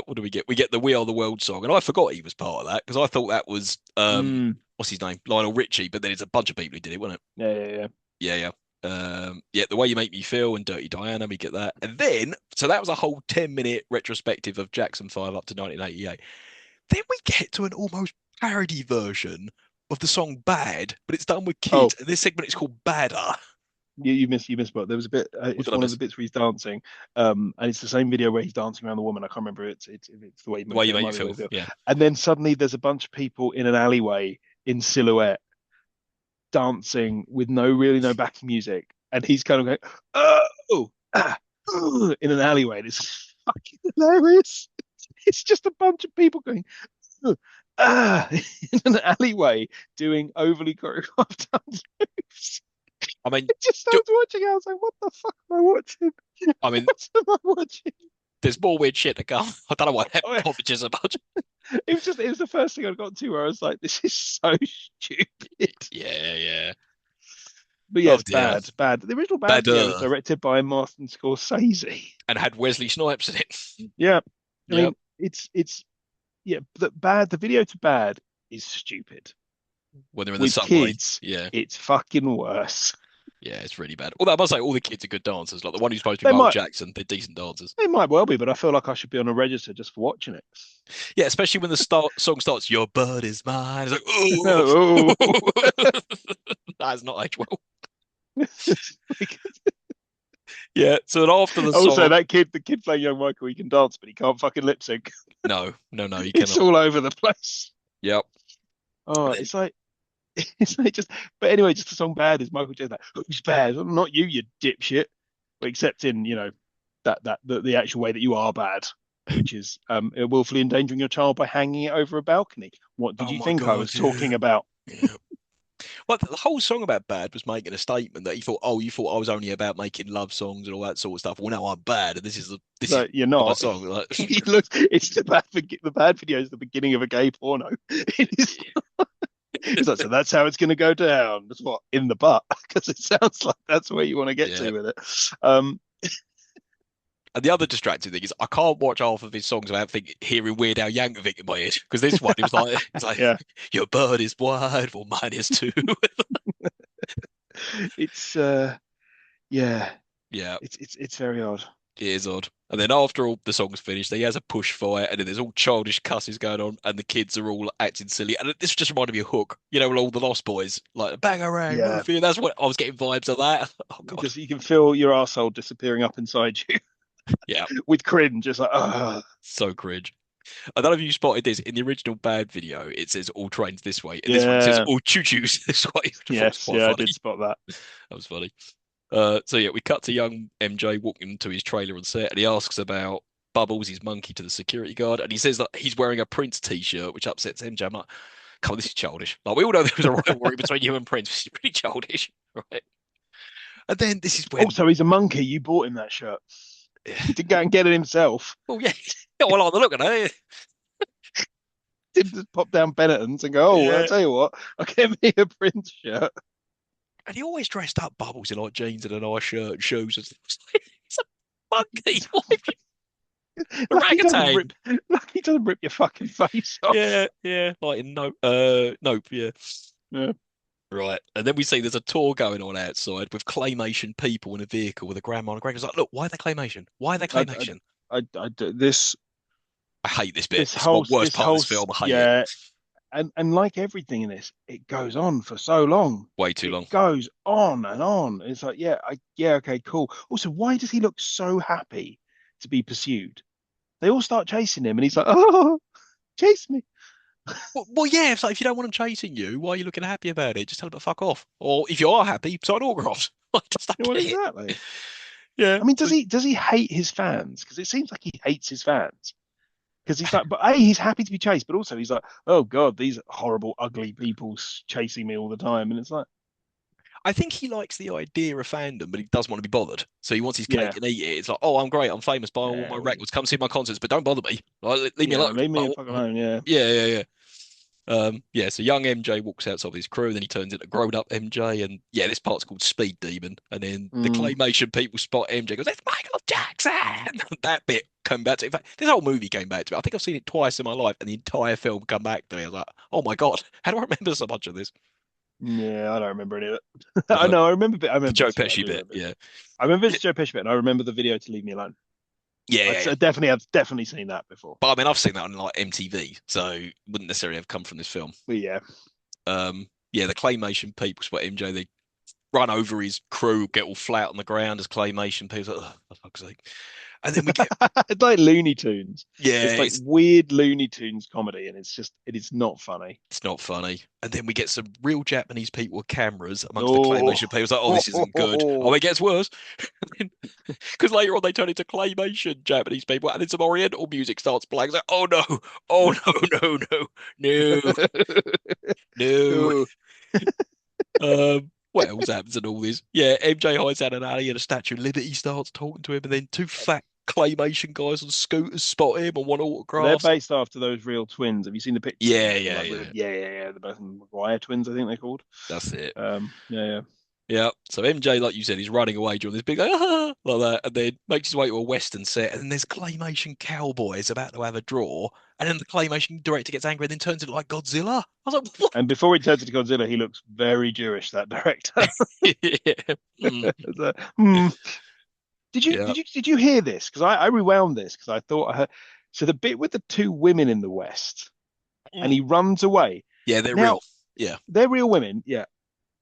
What do we get? We get the We Are the World song, and I forgot he was part of that because I thought that was Mm. what's his name? Lionel Richie, but then it's a bunch of people who did it, wasn't it? Yeah, yeah, yeah. Yeah, yeah. Yeah, The Way You Make Me Feel and Dirty Diana, we get that. And then, so that was a whole 10-minute retrospective of Jackson 5 up to 1988. Then we get to an almost parody version of the song Bad, but it's done with Oh, kids. And this segment is called Badder. you missed, but there was a bit. What It's did I one of the miss? bits where he's dancing, and it's the same video where he's dancing around the woman. I can't remember. It's the way he The Way moves. You It Make Me might be the way Feel. he feels. Yeah. And then suddenly there's a bunch of people in an alleyway in silhouette dancing with no backing music, and he's kind of going, oh, in an alleyway. And it's fucking hilarious. It's just a bunch of people going, oh, in an alleyway doing overly choreographed dance moves. I mean, I just do, started watching it. I was like, what the fuck am I watching? I mean, What am I watching? there's more weird shit to come. I don't know why that Oh, yeah. bothers you so much. It was the first thing I got to where I was like, this is so stupid. Yeah, yeah. But yeah, Oh it's dear. bad. It's bad. The original Bad video was Badder. directed by Martin Scorsese. And had Wesley Snipes in it. Yeah. I Yep. mean, it's yeah, the video to Bad is stupid. When they're in the With subway. kids, Yeah. it's fucking worse. Yeah, it's really bad. Although I must say, all the kids are good dancers. Like the one who's supposed to be They Michael might Jackson, they're decent dancers. they might well be, but I feel like I should be on a register just for watching it. Yeah, especially when the song starts, "Your bird is mine." It's like, Oh. oh, that's not aged well. Like, Yeah. So then after the also, song, the kid playing young Michael, he can dance, but he can't fucking lip sync. no, no, no, you It's cannot. all over the place. Yep. Oh, And then, it's like it's like just. But anyway, just the song "Bad" is Michael Jackson. Like, who's bad? Well, not you, you dipshit. Well, except in the actual way that you are bad, which is willfully endangering your child by hanging it over a balcony. What did oh you my think I God, was yeah, talking about? yeah. Well, the whole song about Bad was making a statement that he thought, oh, you thought I was only about making love songs and all that sort of stuff. Well, now I'm bad, and this is Like you're my not. song. Like, He looks. It's the bad video is the beginning of a gay porno. It is. It's like so. That's how it's going to go down. That's what in the butt because it sounds like that's where you want to get yeah. to with it. Um, And the other distracting thing is I can't watch half of his songs without hearing Weird Al Yankovic in my ear because this one it was like it's like yeah. your bird is wide, well mine is too. It's yeah. Yeah, It's very odd. it is odd. And then after all the songs finished, he has a push fight, and then there's all childish cusses going on, and the kids are all acting silly. And this just reminded me of Hook, you know, with all the Lost Boys, like Bangarang, Yeah. Rufy. That's what I was getting vibes of that. Oh God, Just you can feel your arsehole disappearing up inside you yeah, with cringe, just like, oh, so cringe. I don't know if you spotted this in the original Bad video. It says all trains this way, and this one it says yeah, all choo-choos this way. Which I thought was yes, quite yeah, I funny. did spot that. That was funny. So yeah, we cut to young MJ walking to his trailer on set, and he asks about Bubbles, his monkey, to the security guard, and he says that he's wearing a Prince t-shirt, which upsets MJ. I'm like, Come on, this is childish. Like we all know there was a rivalry between you and Prince. This is pretty childish, right? And then this is when, Also, he's a monkey. You bought him that shirt. He didn't go and get it himself. well, yeah, I like the look at it. Didn't just pop down Benetton's and go, oh, I'll Yeah. tell you what, I'll get me a Prince shirt. And he always dressed up Bubbles in like jeans and a nice shirt and shoes and stuff. He's a monkey. Why have you Like he doesn't orangutan? rip, like he doesn't rip your fucking face off. Yeah, yeah. Like in Nope, Nope, yeah. Yeah. Right. And then we see there's a tour going on outside with claymation people in a vehicle with a grandma and a grandpa's like, look, why are they claymation? Why are they I, claymation? this I hate this bit. this It's my whole worst this part of whole this film. I hate it. yeah, and like everything in this, it goes on for so long. Way too It long. goes on and on. It's like, yeah, okay, cool. Also, why does he look so happy to be pursued? They all start chasing him, and he's like, "Oh, chase me!" Well, yeah, it's like if you don't want them chasing you, why are you looking happy about it? Just tell them to fuck off. Or if you are happy, sign autographs. I just don't You know what, get it. exactly. Yeah. I mean, So does he hate his fans? Because it seems like he hates his fans. Because he's like, but A, he's happy to be chased, but also he's like, oh God, these horrible, ugly people chasing me all the time. And it's like, I think he likes the idea of fandom, but he doesn't want to be bothered. So he wants his yeah, cake and eat it. It's like, oh, I'm great. I'm famous. Buy all my yeah, records. Come see my concerts, but don't bother me. Like, leave me yeah, alone. leave me Like, fucking alone. Yeah. yeah, yeah, yeah. Yeah, so young MJ walks outside with his crew, and then he turns into grown up MJ, and yeah, this part's called Speed Demon, and then the Mm, claymation people spot MJ, goes, "It's Michael Jackson!" That bit come back to me. In fact, this whole movie came back to me. I think I've seen it twice in my life, and the entire film come back to me. I was like, "Oh my God, how do I remember so much of this?" yeah, I don't remember any of it. I Uh, know, I remember, I the remember Joe bits of it. I Pesci do bit, remember it. yeah, I remember yeah, it's Joe Pesci bit, and I remember the video to Leave Me Alone. yeah, yeah. I've definitely seen that before. But I mean, I've seen that on like MTV, so it wouldn't necessarily have come from this film. But yeah, Yeah, the claymation people spot MJ. They run over his crew, get all flat on the ground as claymation people. Like, oh, for fuck's sake. And then we get, it's like Looney Tunes. yeah, It's like weird Looney Tunes comedy, and it is not funny. it's not funny. And then we get some real Japanese people with cameras amongst the Oh, claymation people. It's like, oh, this isn't good. Oh, it gets worse. Because later on they turn into claymation Japanese people, and then some Oriental music starts playing. It's like, oh no, oh no, no, no, no, no. oh. What else happens in all this? Yeah, MJ hides out an alley and a Statue of Liberty starts talking to him, and then two fat claymation guys on scooters spot him and want They're autographs. based after those real twins. Have you seen the pictures of Yeah, them? They're yeah, like real, yeah. yeah. They're both McGuire twins, I think they're called. That's it. Yeah. Yeah. So MJ, like you said, he's running away during this big ah, like that, and then makes his way to a Western set, and then there's claymation cowboys about to have a draw, and then the claymation director gets angry and then turns into like Godzilla. I was like, what? And before he turns into Godzilla, he looks very Jewish. That director. Yeah. Mm. It's like, hmm. Yeah. Did you hear this? Because I rewound this because I thought I heard. So the bit with the two women in the West, and Mm. he runs away. Yeah, they're Now real. Yeah. they're real women. Yeah,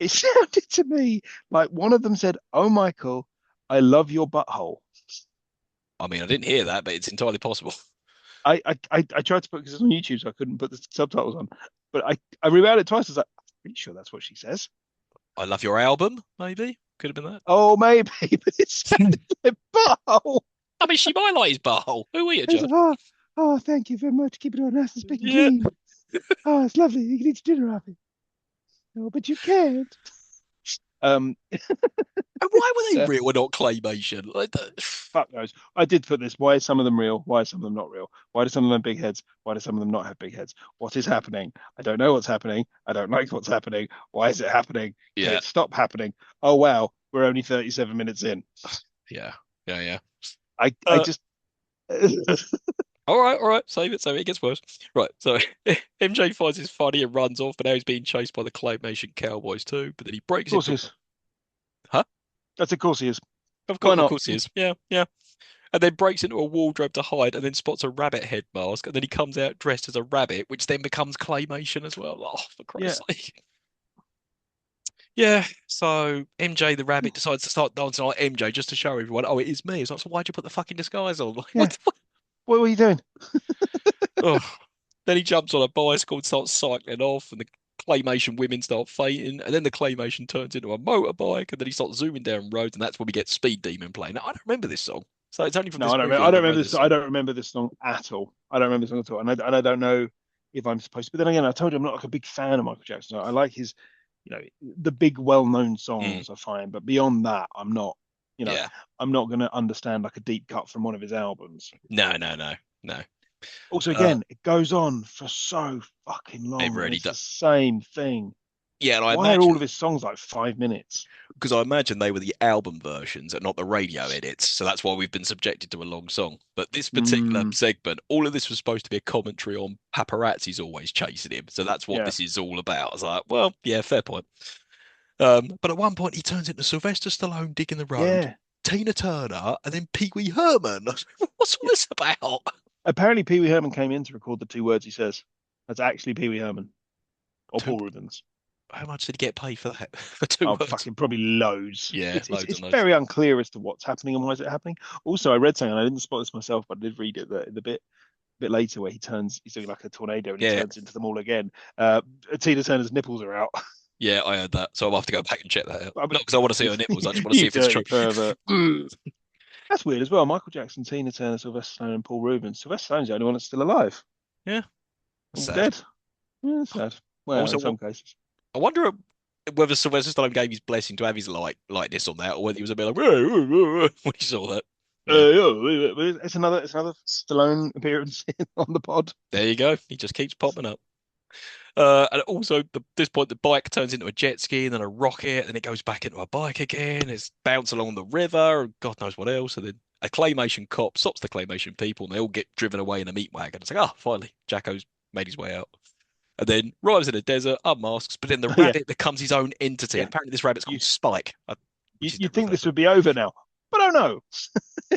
it sounded to me like one of them said, "Oh, Michael, I love your butthole." I mean, I didn't hear that, but it's entirely possible. I tried to put because it's on YouTube, so I couldn't put the subtitles on. But I rewound it twice. I was like, I'm pretty sure that's what she says. I love your album, maybe. Could have been that. Oh, maybe, but it sounded like butthole. I mean, she might like his butthole. Who are you, It's like, Judge? oh, thank you very much. Keep it all nice and spick and Yeah. clean. Oh, it's lovely. You can eat your dinner, Abby. Oh, but you can't. Um, And why were they uh, real and not claymation? Like, fuck knows. I did put this. Why is some of them real? Why are some of them not real? Why do some of them have big heads? Why do some of them not have big heads? What is happening? I don't know what's happening. I don't like what's happening. Why is it happening? Can yeah, it stop happening? Oh wow, we're only 37 minutes in. yeah, yeah, yeah. I Uh, just all right. Save it. Save it. It gets worse. Right. So MJ finds this funny and runs off, but now he's being chased by the claymation cowboys too. But then he breaks course into, he is. huh? That's of course he is. Why Of not? course he is. Yeah, yeah. And then breaks into a wardrobe to hide, and then spots a rabbit head mask, and then he comes out dressed as a rabbit, which then becomes claymation as well. Oh, for Yeah. Christ's sake. Yeah, so MJ the rabbit decides to start dancing like MJ just to show everyone, oh, it is me. It's like, so why'd you put the fucking disguise on? Like, what Yeah. the fuck? What were you doing? Oh. Then he jumps on a bicycle and starts cycling off, and the claymation women start fainting, and then the claymation turns into a motorbike, and then he starts zooming down roads, and that's when we get Speed Demon playing. Now, I don't remember this song, so it's only from No, this movie I I don't can remember remember this this. I song. don't remember this song at all. I don't remember this song at all, and I don't know if I'm supposed to. But then again, I told you I'm not like a big fan of Michael Jackson. I like his, the big well-known Mm, songs are fine, but beyond that, I'm not, you know, yeah. I'm not going to understand like a deep cut from one of his albums. No, no, no, no. Also, Uh, again, it goes on for so fucking it long, and really it's the does. same thing. Yeah, and I Why are all imagine of his songs like 5 minutes? because I imagine they were the album versions and not the radio edits, so that's why we've been subjected to a long song. But this particular Mm, segment, all of this was supposed to be a commentary on paparazzi's always chasing him, so that's what yeah, this is all about. I was like, well, yeah, fair point. But at one point, he turns into Sylvester Stallone digging the road, yeah, Tina Turner, and then Pee Wee Herman. What's all yeah. this about? Apparently, Pee Wee Herman came in to record the two words he says. That's actually Pee Wee Herman or Two, Paul Rubens. how much did he get paid for that? For two Oh, words? fucking probably loads. Yeah, It's, it's loads and it's loads. very unclear as to what's happening and why is it happening. Also, I read something, and I didn't spot this myself, but I did read it, the bit later where he's doing like a tornado and he Yeah, turns into them all again. Uh, Tina Turner's nipples are out. yeah, I heard that, so I'll have to go back and check that out. I mean, Not because I want to see her nipples, I just want to see you if it's true. dirty pervert. That's weird as well. Michael Jackson, Tina Turner, Sylvester Stallone, and Paul Rubens. Sylvester Stallone's the only one that's still alive. Yeah, that's All sad. dead. Yeah, sad. Well, in Also, some cases. I wonder whether Sylvester Stallone gave his blessing to have his likeness on that, or whether he was a bit like when he saw that. Yeah, It's another Stallone appearance on the pod. there you go. He just keeps popping up. And also, this point, the bike turns into a jet ski and then a rocket, and it goes back into a bike again. It's bounce along the river, and God knows what else. And then a claymation cop stops the claymation people, and they all get driven away in a meat wagon. It's like, ah, finally, Jacko's made his way out. And then arrives in the desert, unmasks, but then the Yeah, rabbit becomes his own entity. And yeah. apparently, this rabbit's You called Spike, which is you never think referred this to. would be over now, but oh no,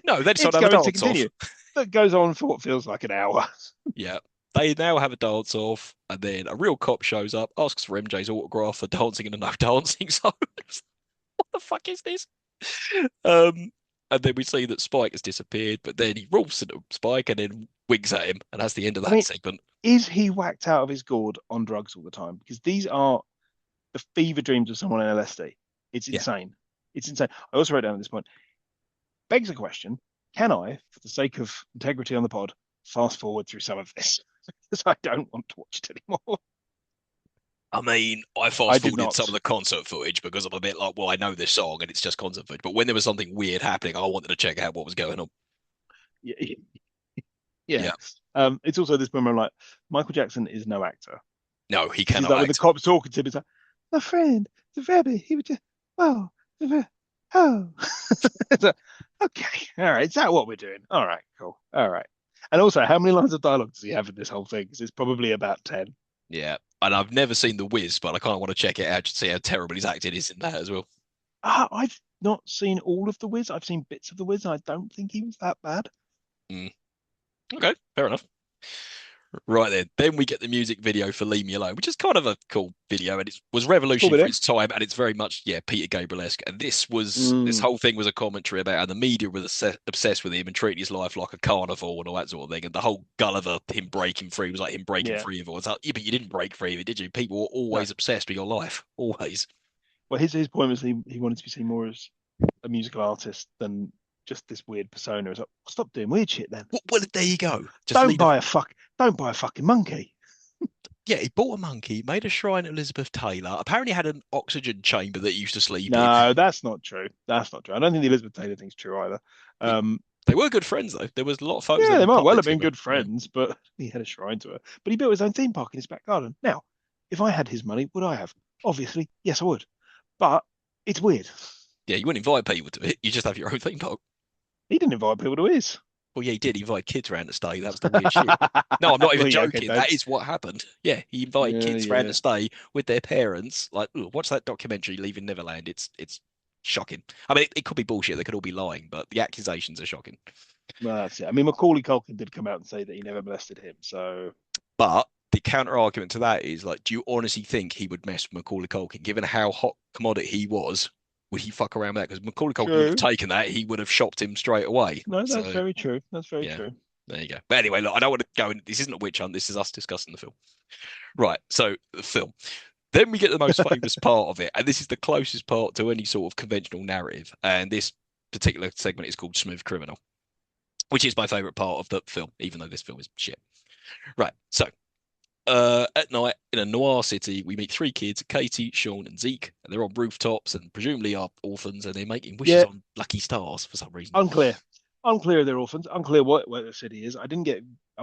No, they decide it's to have a going to dance off. continue. That goes on for what feels like an hour. Yeah. They now have a dance off, and then a real cop shows up, asks for MJ's autograph for dancing in a no dancing zone. What the fuck is this? Um, and then we see that Spike has disappeared, but then he rolls into Spike and then winks at him, and that's the end of I that mean, segment. is he whacked out of his gourd on drugs all the time? Because these are the fever dreams of someone on LSD. It's Yeah. insane. It's insane. I also wrote down at this point, begs the question, can I, for the sake of integrity on the pod, fast forward through some of this? Because I don't want to watch it anymore. I mean, I I fast did forwarded some of not. the concert footage because I'm a bit like, well, I know this song and it's just concert footage. But when there was something weird happening, I wanted to check out what was going on. Yeah. Yeah. Yeah. It's also this moment I'm like, Michael Jackson is no actor. No, he Because he's cannot like, when the act. cop's talking to him, he's like, my friend, the rabbit, he would just, oh, oh. It's like, okay, all right, is that what we're doing? All right, cool. All right. And also, how many lines of dialogue does he have in this whole thing? Because it's probably about 10. Yeah. And I've never seen The Wiz, but I kind of want to check it out to see how terrible his acting is in that as well. I've not seen all of The Wiz. I've seen bits of The Wiz, and I don't think he was that bad. Mm. Okay, fair enough. Right then. Then we get the music video for Leave Me Alone, which is kind of a cool video, and it was Cool revolutionary for video. its time, and it's very much, yeah, Peter Gabriel-esque. And this Mm, whole thing was a commentary about how the media was obsessed with him and treating his life like a carnival and all that sort of thing. And the whole Gulliver, him breaking free, was like him breaking yeah, free of it. It's like, yeah, but you didn't break free of it, did you? People were no. always obsessed with your life, always. Well, his point was he wanted to be seen more as a musical artist than just this weird persona. It's like, stop doing weird shit then. Well, there you go. Just Don't lead a buy a fuck. Don't buy a fucking monkey. Yeah, he bought a monkey, made a shrine to Elizabeth Taylor. Apparently, had an oxygen chamber that he used to sleep in. No, that's not true. That's not true. I don't think the Elizabeth Taylor thing's true either. He, Um, they were good friends though. There was a lot of photos of yeah, them they in might well public have been together. good Yeah, friends, but he had a shrine to her. But he built his own theme park in his back garden. Now, if I had his money, would I have? Obviously, yes, I would. But it's weird. yeah. You wouldn't invite people to it. You just have your own theme park. He didn't invite people to his. Well, yeah, he did. He invited kids around to stay. That was the weird shit. No, I'm not even Well, yeah, okay, joking. don't. That is what happened. Yeah, he invited Yeah, kids around to yeah. stay with their parents. Like, ooh, watch that documentary, Leaving Neverland. It's shocking. I mean, it could be bullshit. They could all be lying, but the accusations are shocking. Well, that's it. I mean, Macaulay Culkin did come out and say that he never molested him. So, But the counter argument to that is like, do you honestly think he would mess with Macaulay Culkin, given how hot commodity he was? Would he fuck around with that? Because Macaulay Culkin would have true. taken that. He would have shopped him straight away. No, that's So very true. That's very yeah, true. there you go. But anyway, look, I don't want to go in. This isn't a witch hunt. This is us discussing the film. Right. So the film. Then we get the most famous part of it, and this is the closest part to any sort of conventional narrative. And this particular segment is called Smooth Criminal, which is my favorite part of the film, even though this film is shit. Right. So At night in a noir city, we meet three kids, Katie, Sean, and Zeke, and they're on rooftops and presumably are orphans, and they're making wishes Yeah, on lucky stars for some reason. unclear. Unclear if they're orphans. Unclear what the city is. I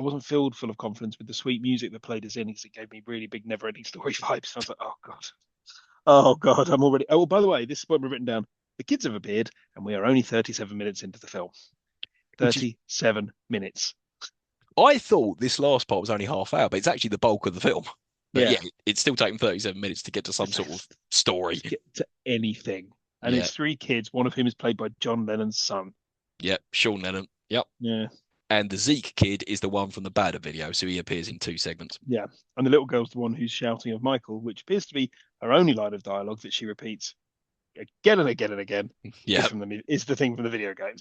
wasn't filled full of confidence with the sweet music that played us in because it gave me really big never-ending story vibes. I was like, oh God, I'm already. Oh, by the way, this is what we've written down. The kids have appeared, and we are only 37 minutes into the film. Which is, 37 minutes. I thought this last part was only half hour, but it's actually the bulk of the film. But Yeah, yeah, it's still taking 37 minutes to get to some sort of story. to get to anything. And Yeah, it's three kids. One of whom is played by John Lennon's son. yep, Sean Lennon. Yep. Yeah, And the Zeke kid is the one from the Badder video, so he appears in two segments. yeah. And the little girl's the one who's shouting of Michael, which appears to be her only line of dialogue that she repeats again and again and again. Yeah. Is the thing from the video game.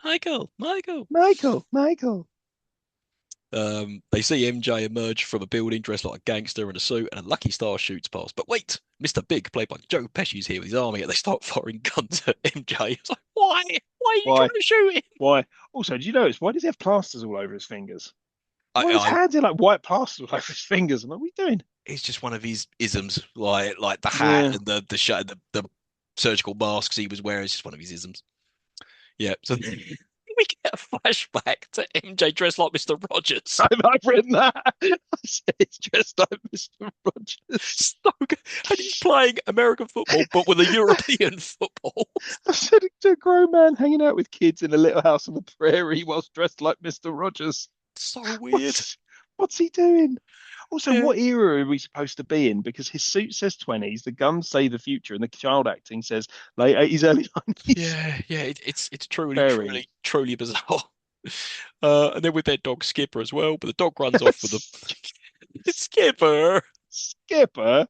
Michael, Michael. Michael, Michael. They see MJ emerge from a building dressed like a gangster in a suit, and a lucky star shoots past. But wait, Mr. Big, played by Joe Pesci, is here with his army, and they start firing guns at MJ. It's like, why? Why are you trying Why? to shoot him? Why? Also, did you notice why does he have plasters all over his fingers? I, Why his I, hands are like white plasters all over his fingers? I'm like, what are you doing? it's just one of his isms, like the hat Yeah. and the surgical masks he was wearing. It's just one of his isms. Yeah. So we get a flashback to MJ dressed like Mr. Rogers. I've written that. I said it's dressed like Mr. Rogers. So good. And he's playing American football, but with a European football. I said it's a grown man hanging out with kids in a little house on the prairie whilst dressed like Mr. Rogers. So weird. What's he doing? Also, Yeah. what era are we supposed to be in? Because his suit says 20s, the guns say the future, and the child acting says late 80s, early 90s. Yeah. It's truly, Very. truly, truly bizarre. And then with their dog Skipper as well, but the dog runs off with the Skipper. Skipper.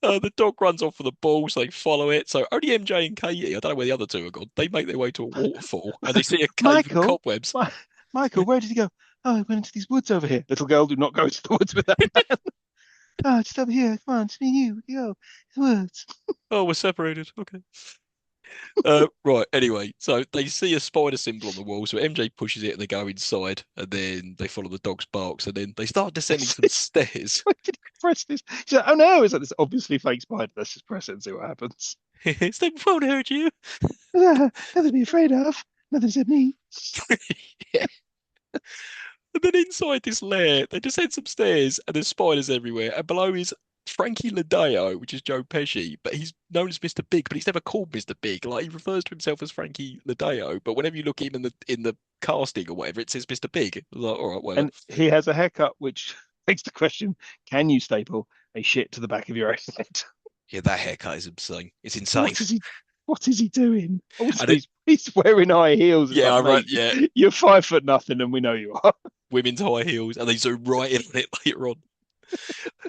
The dog runs off with the ball, so they follow it. So only MJ and Katie, I don't know where the other two are gone. They make their way to a waterfall and they see a cave of Michael, cobwebs. Michael, where did he go? Oh, he went into these woods over here. Little girl, do not go into the woods with that man. Oh, just over here. Come on, it's me and you. Go. The woods. Oh, we're separated. Okay. Right. Anyway, so they see a spider symbol on the wall. So MJ pushes it and they go inside and then they follow the dog's barks and then they start descending some stairs. Why did he press this? She's like, oh no, it's like this obviously fake spider. Let's just press it and see what happens. It's they won't hurt you. Nothing to be afraid of. Nothing said me. Yeah. And then inside this lair, they descend some stairs and there's spiders everywhere. And below is Frankie Ladeo, which is Joe Pesci, but he's known as Mr. Big, but he's never called Mr. Big. Like he refers to himself as Frankie Ladeo, but whenever you look at him in the casting or whatever, it says Mr. Big. Like, all right, whatever. And he has a haircut which begs the question, can you staple a shit to the back of your head? Yeah, that haircut is insane. It's insane. What is he doing? Also, And it, he's wearing high heels. It's yeah, I like, right, mate, yeah, you're 5 foot nothing, and we know you are. women's high heels, and they zoom right in on it later on.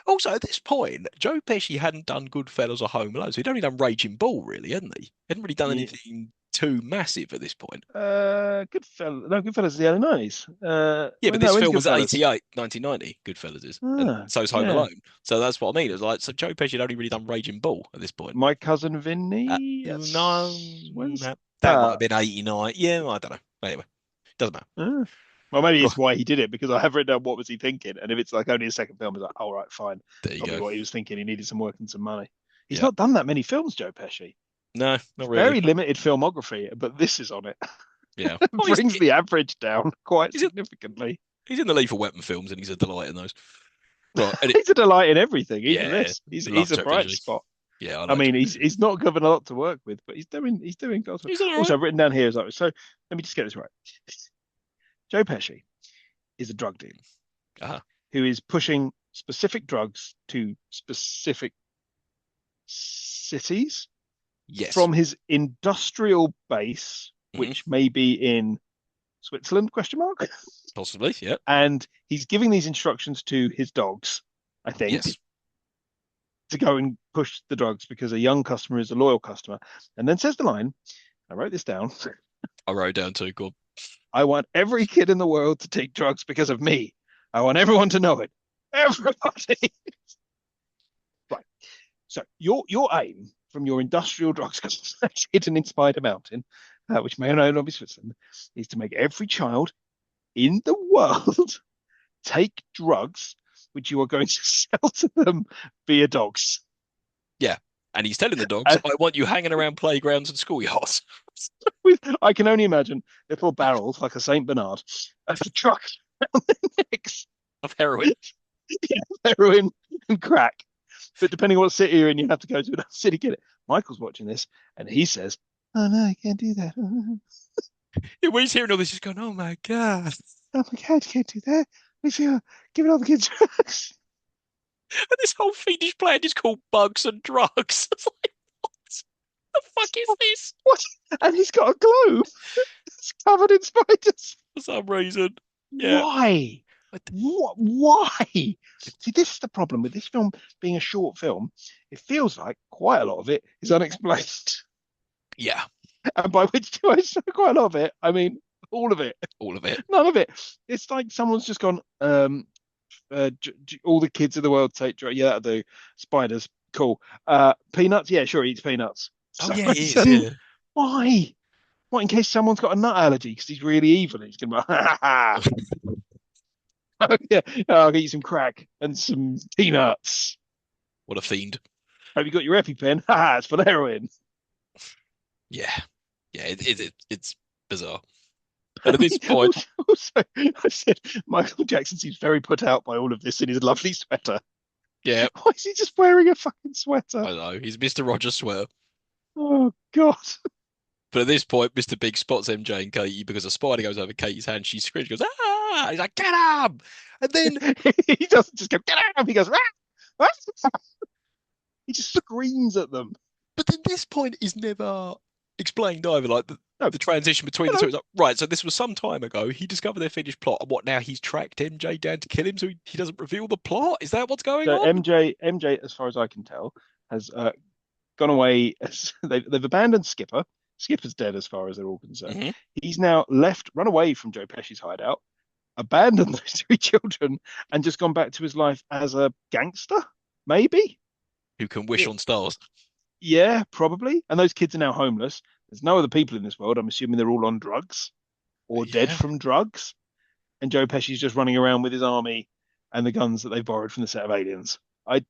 Also, at this point, Joe Pesci hadn't done Goodfellas or Home Alone, so he'd only done Raging Bull, really, hadn't he? He hadn't really done Yeah. anything too massive at this point. Goodfellas. No, Goodfellas is the early 90s. Yeah, but No, this when's film was Goodfellas? 88, 1990, Goodfellas is, and Ah, so's Home yeah. Alone. So that's what I mean. It was like, so Joe Pesci had only really done Raging Bull at this point. My cousin Vinny. No, When's that might that? have been 89. Yeah, I don't know. Anyway, doesn't matter. Ah. Well, maybe Right, it's why he did it because I have written down what was he thinking, and if it's like only a second film, it's like, all right, fine. there you Probably go. what he was thinking. He needed some work and some money. He's Yeah. not done that many films, Joe Pesci. No, not really. Very limited filmography, but this is on it. Yeah. Oh, Brings the average down quite he's, in, significantly. he's in the Lethal Weapon films and he's a delight in those. Right. He's a delight in everything, even Yeah, this. love He's a Joe bright Pesci. spot. Yeah, I I like mean, Joe. he's not given a lot to work with, but he's doing God's work. He's all Also, right. I've written down here is like so. Let me just get this right. Joe Pesci is a drug dealer Uh-huh. who is pushing specific drugs to specific cities Yes. from his industrial base, Hmm. which may be in Switzerland? Question mark. Possibly. Yeah. And he's giving these instructions to his dogs, I think, Yes. to go and push the drugs because a young customer is a loyal customer. And then says the line, I wrote this down. I wrote down too. Go on. I want every kid in the world to take drugs because of me. I want everyone to know it. Everybody. Right. So your aim from your industrial drugs hidden in Spider Mountain, which may or may not be Switzerland, is to make every child in the world take drugs which you are going to sell to them via dogs. Yeah. And he's telling the dogs, And I want you hanging around playgrounds and schoolyards I can only imagine little barrels like a Saint Bernard of trucks around their necks, of heroin. heroin and crack. But depending on what city you're in, you have to go to another city to get it. Michael's watching this and he says, "Oh no, you can't do that. Oh Yeah, when he's hearing all this, he's going, oh my God. my God, you can't do that. We feel giving all the kids drugs." And this whole fiendish plan is called Bugs and Drugs. It's like, what the fuck is this? What? And he's got a globe that's covered in spiders. For some reason. Yeah. Why? But, What? Why? See, this is the problem with this film being a short film. It feels like quite a lot of it is unexplained. yeah, And by which do I say quite a lot of it? I mean, all of it. all of it. None of it. It's like someone's just gone, all the kids in the world take drugs. Yeah, that'll do. Spiders, cool. Peanuts, yeah, sure, he eats peanuts. Oh, So yeah, he is. reason, Yeah. why? What, in case someone's got a nut allergy because he's really evil? He's gonna be like, ha ha ha. Yeah, I'll get you some crack and some peanuts. What a fiend. Have you got your EpiPen? Ha ha, it's for the heroin. Yeah. Yeah, it's bizarre. And at this point, Also, I said Michael Jackson seems very put out by all of this in his lovely sweater. yeah, Why is he just wearing a fucking sweater? I know, he's Mr. Rogers Swear. Oh God. But at this point, Mr. Big spots MJ and Katie because a spider goes over Katie's hand. She screams, goes, ah! He's like, get him! And then, He doesn't just go, get out. He goes, "Rah! Rah!" He just screams at them. but then this point is never explained either. Like No, the transition between the two. no. It's like, right, so this was some time ago. He discovered their finished plot. And what now? He's tracked MJ down to kill him, so he doesn't reveal the plot? Is that what's going So on? MJ, as far as I can tell, has gone away. They've abandoned Skipper. Skipper's dead as far as they're all concerned. Hmm. He's now run away from Joe Pesci's hideout, abandoned those three children, and just gone back to his life as a gangster. Maybe. Who can wish Yeah, on stars? yeah, probably. And those kids are now homeless. There's no other people in this world. I'm assuming they're all on drugs or dead Yeah. from drugs. And Joe Pesci's just running around with his army and the guns that they've borrowed from the set of Aliens. I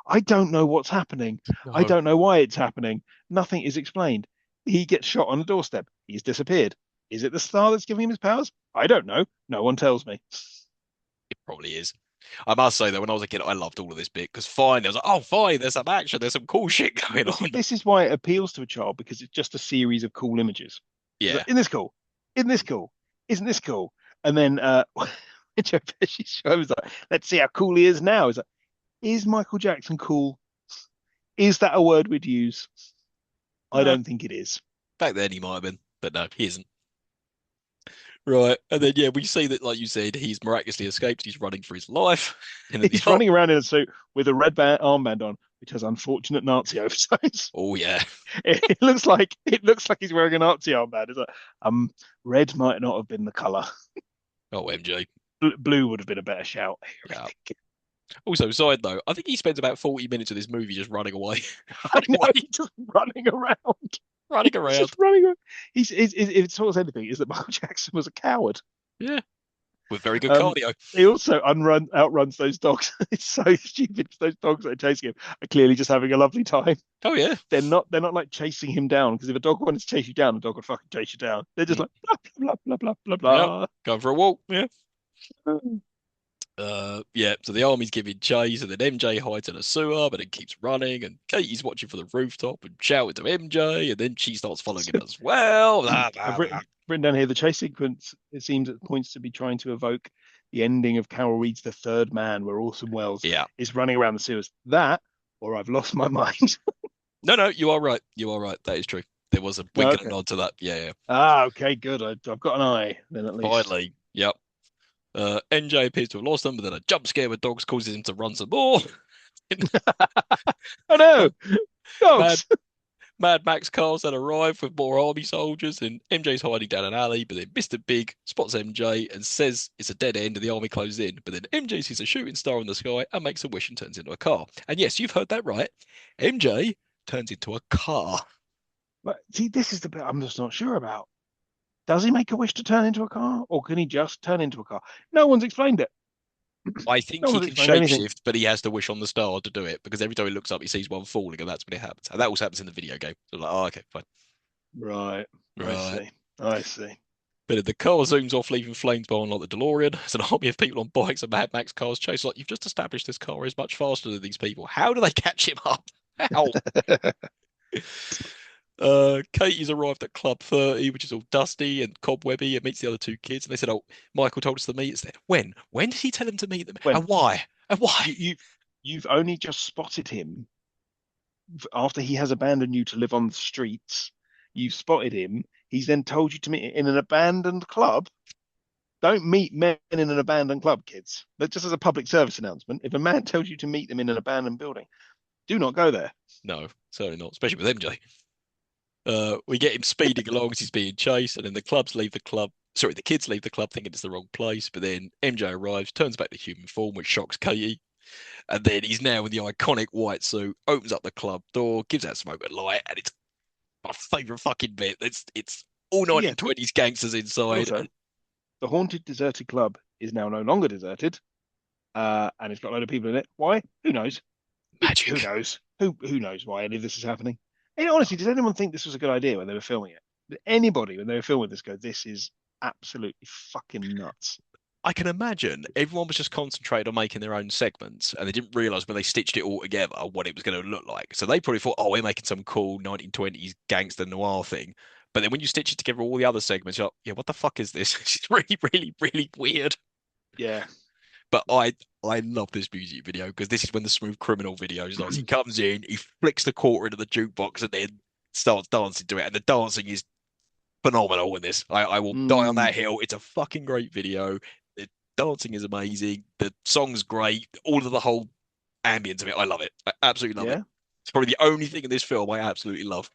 I don't know what's happening. I No. don't know why it's happening. Nothing is explained. He gets shot on the doorstep. He's disappeared. Is it the star that's giving him his powers? I don't know. No one tells me. It probably is. I must say though, when I was a kid, I loved all of this bit because fine, I was like, oh, fine, there's some action, there's some cool shit going But see, on. this is why it appeals to a child because it's just a series of cool images. It's like, Yeah. isn't this cool? Isn't this cool? Isn't this cool? And then Joe Pesci shows like, let's see how cool he is now. Is like, is Michael Jackson cool? Is that a word we'd use? I No, don't think it is. back then he might have been, but no, he isn't. Right. And then yeah, we see that, like you said, he's miraculously escaped. He's running for his life. And at the He's running around in a suit with a red armband on, which has unfortunate Nazi oversize. oh yeah. It looks like he's wearing a Nazi armband. It's like, red might not have been the color. Oh MJ. Blue would have been a better shout. Yeah. Also, side note, I think he spends about 40 minutes of this movie just running away. I Running know away, he's just running around. running He's around. just running around. If it taught us anything, is that Michael Jackson was a coward. Yeah. With very good Um, cardio. he also outruns those dogs. It's so stupid. Those dogs that are chasing him are clearly just having a lovely time. Oh yeah. They're not like chasing him down because if a dog wanted to chase you down, a dog would fucking chase you down. They're just Mm. like blah blah blah blah blah Yep. blah Going for a walk. Yeah. blah. Yeah, so the army's giving chase, and then MJ hides in a sewer, but it keeps running, and Katie's watching from the rooftop and shouting to MJ, and then she starts following him as well. Blah, I've blah, written, blah. written down here the chase sequence. It seems at points to be trying to evoke the ending of Carol Reed's The Third Man, where Orson Welles Yeah. is running around the sewers. That, or I've lost my mind. No, no, you are right. You are right. That is true. There was a wink and a Okay. nod to that. Yeah, yeah. Okay, good. I've got an eye then at least. Finally. Yep. NJ appears to have lost them, but then a jump scare with dogs causes him to run some more. Oh no, Mad, dogs! Mad Max cars that arrive with more army soldiers, and MJ's hiding down an alley, but then Mr. Big spots MJ and says it's a dead end and the army closes in. But then MJ sees a shooting star in the sky and makes a wish and turns into a car. And yes, you've heard that right. MJ turns into a car. But see, this is the bit I'm just not sure about. Does he make a wish to turn into a car, or can he just turn into a car? No one's explained it. I think No he one's can explained anything. shapeshift, but he has to wish on the star to do it because every time he looks up, he sees one falling, and that's when it happens. And that also happens in the video game. So like, oh, okay, fine, Right. I right. see. I see. But the car zooms off, leaving flames behind like the DeLorean. There's an army of people on bikes and Mad Max cars chase. Like, you've just established this car is much faster than these people. How do they catch him up? How? Katie's arrived at Club 30, which is all dusty and cobwebby, and meets the other two kids. And they said, "Oh, Michael told us to meet us there. When? When did he tell him to meet them? When And why? And why?" you've only just spotted him after he has abandoned you to live on the streets. You've spotted him. He's then told you to meet in an abandoned club. Don't meet men in an abandoned club, kids. That just as a public service announcement. If a man tells you to meet them in an abandoned building, do not go there. No, certainly not, especially with MJ. We get him speeding along as he's being chased, and then the clubs leave the club. Sorry, the kids leave the club thinking it's the wrong place, but then MJ arrives, turns back to human form, which shocks Katie. And then he's now in the iconic white suit, opens up the club door, gives out smoke and light, and it's my favourite fucking bit. It's all Yeah. 1920s gangsters inside. Also, the haunted, deserted club is now no longer deserted, and it's got a load of people in it. Why? Who knows? Who Magic. knows? Who knows why any of this is happening? And honestly, did anyone think this was a good idea when they were filming it? Did anybody, when they were filming this, go, "This is absolutely fucking nuts"? I can imagine everyone was just concentrated on making their own segments, and they didn't realize when they stitched it all together what it was going to look like. So they probably thought, "Oh, we're making some cool 1920s gangster noir thing." But then when you stitch it together, all the other segments, you're like, "Yeah, what the fuck is this?" It's really, really, really weird. Yeah, But I love this music video because this is when the Smooth Criminal video starts. He comes in, he flicks the quarter into the jukebox, and then starts dancing to it. And the dancing is phenomenal in this. I will die on mm, that hill. It's a fucking great video. The dancing is amazing. The song's great. All of the whole ambience of it, I love it. I absolutely love it. yeah. It's probably the only thing in this film I absolutely love.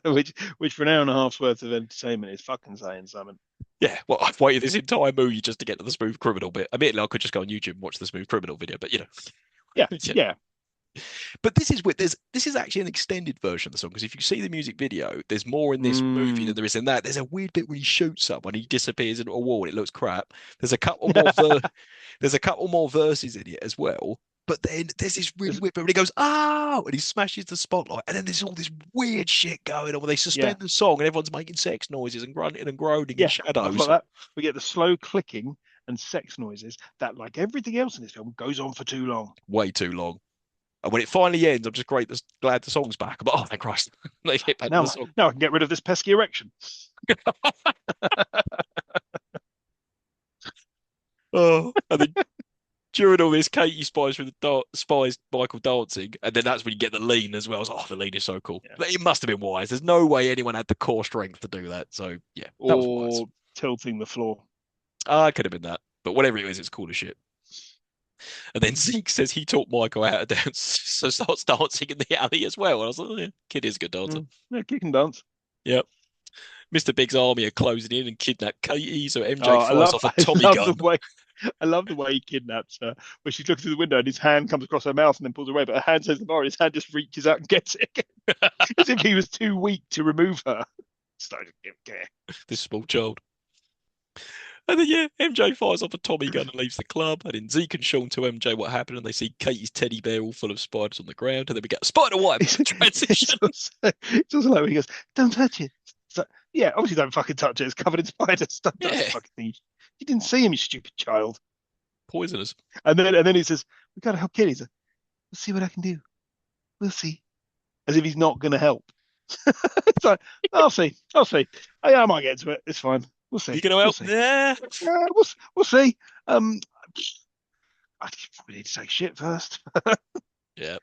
which for an hour and a half's worth of entertainment is fucking saying something. Yeah, well, I've waited this entire movie just to get to the Smooth Criminal bit. Admittedly, I could just go on YouTube and watch the Smooth Criminal video, but Yeah, yeah. yeah. But this is this is actually an extended version of the song because if you see the music video, there's more in this movie than Mm. there is in that. There's a weird bit where he shoots someone, he disappears into a wall, and it looks crap. There's a couple more there's a couple more verses in it as well. But then there's this really There's- weird bit where he goes, "Oh!" and he smashes the spotlight, and then there's all this weird shit going on where they yeah, suspend the song and everyone's making sex noises and grunting and groaning in yeah. On top of shadows. that, we get the slow clicking and sex noises that, like everything else in this film, goes on for too long. Way too long. And when it finally ends, I'm just glad the song's back. But oh, thank Christ, they get back to the Now, song. now I can get rid of this pesky erection. Oh, and then during all this, Katie spies through spies Michael dancing, and then that's when you get the lean as well. I was like, oh, the lean is so cool. Yeah. But it must have been wise. There's no way anyone had the core strength to do that. So yeah, that was wise. Or tilting the floor. Ah, it could have been that. But whatever it is, it's cool as shit. And then Zeke says he taught Michael how to dance, so starts dancing in the alley as well. And I was like, oh, yeah, kid is a good dancer. Yeah, kick and dance. Yep. Mr. Big's army are closing in and kidnap Katie, so Oh, MJ fires off a I Tommy love the gun. way, I love the way he kidnaps her. Where she's looking through the window and his hand comes across her mouth and then pulls away, but her hand says the bar, and his hand just reaches out and gets it again, as if he was too weak to remove her. So I don't care. This small child. And then yeah, MJ fires off a Tommy gun and leaves the club. And then Zeke and Sean tell MJ what happened, and they see Katie's teddy bear all full of spiders on the ground. And then we get a spider wipe transition. It's also like when he goes, "Don't touch it." So, yeah, obviously don't fucking touch it. It's covered in spiders. Don't touch the Yeah, fucking thing. You didn't see him, you stupid child. poisonous. And then he says, "We gotta help Kitty." He's like, "We'll see what I can do. We'll see." As if he's not gonna help. It's like, I'll see. I'll see. Oh, yeah, I might get to it. It's fine. We'll You see. gonna We'll help? see. Yeah. We'll see. I probably need to take shit first. Yeah.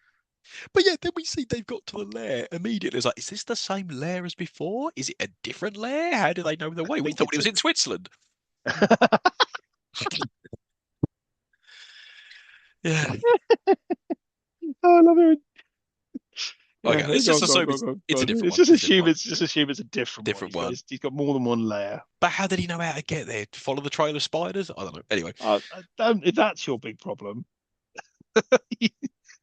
But yeah, then we see they've got to the lair immediately. It's like, is this the same lair as before? Is it a different lair? How do they know the I way? We think thought it it's was in Switzerland. Yeah. Oh, I love it. Okay, Yeah, let's go just on, go on, assume go on, go on, it's go a on. different It's one. just It's a different assume one. it's a different one. Different one. He's got more than one layer. But how did he know how to get there? To follow the trail of spiders? I don't know. Anyway, I don't, if that's your big problem,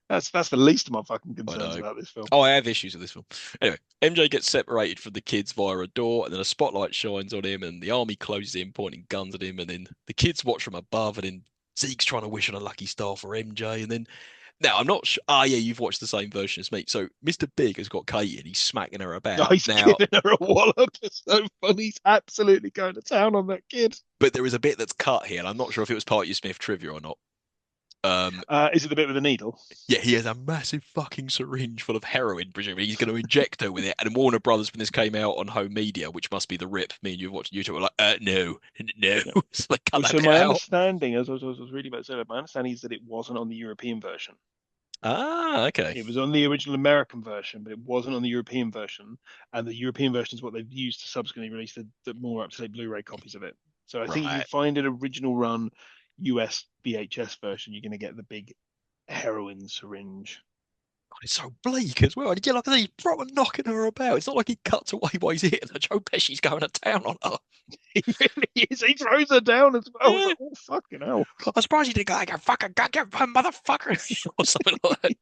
that's the least of my fucking I concerns know. about this film. Oh, I have issues with this one. Anyway, MJ gets separated from the kids via a door, and then a spotlight shines on him, and the army closes in, pointing guns at him, and then the kids watch from above, and then Zeke's trying to wish on a lucky star for MJ, and then now I'm not sure. Ah, yeah, you've watched the same version as me. So Mr. Big has got Katie and he's smacking her Oh, about. he's Now, giving her a wallop. It's so funny. He's absolutely going to town on that kid. but there is a bit that's cut here, and I'm not sure if it was part of your Smith trivia or not. Um, Is it the bit with the needle? yeah, he has a massive fucking syringe full of heroin, presumably. He's going to inject her with it. And Warner Brothers, when this came out on home media, which must be the rip, me and you watched YouTube, were like, no, no. Yeah. So they cut Well, that so bit my out. understanding, as I was reading about it, my understanding is that it wasn't on the European version. Ah, okay. It was on the original American version, but it wasn't on the European version. And the European version is what they've used to subsequently release the more up-to-date Blu-ray copies of it. So I think if you Right. find an original run US VHS version, you're going to get the big heroin syringe. God, it's so bleak as well. And yeah, like I say, he's proper knocking her about. It's not like he cuts away while he's hitting her. Joe Pesci's going to town on her. He really is. He throws her down as well. I was Yeah. like, oh, fucking hell. I'm surprised he didn't go, like, fucking goddamn motherfucker, or something like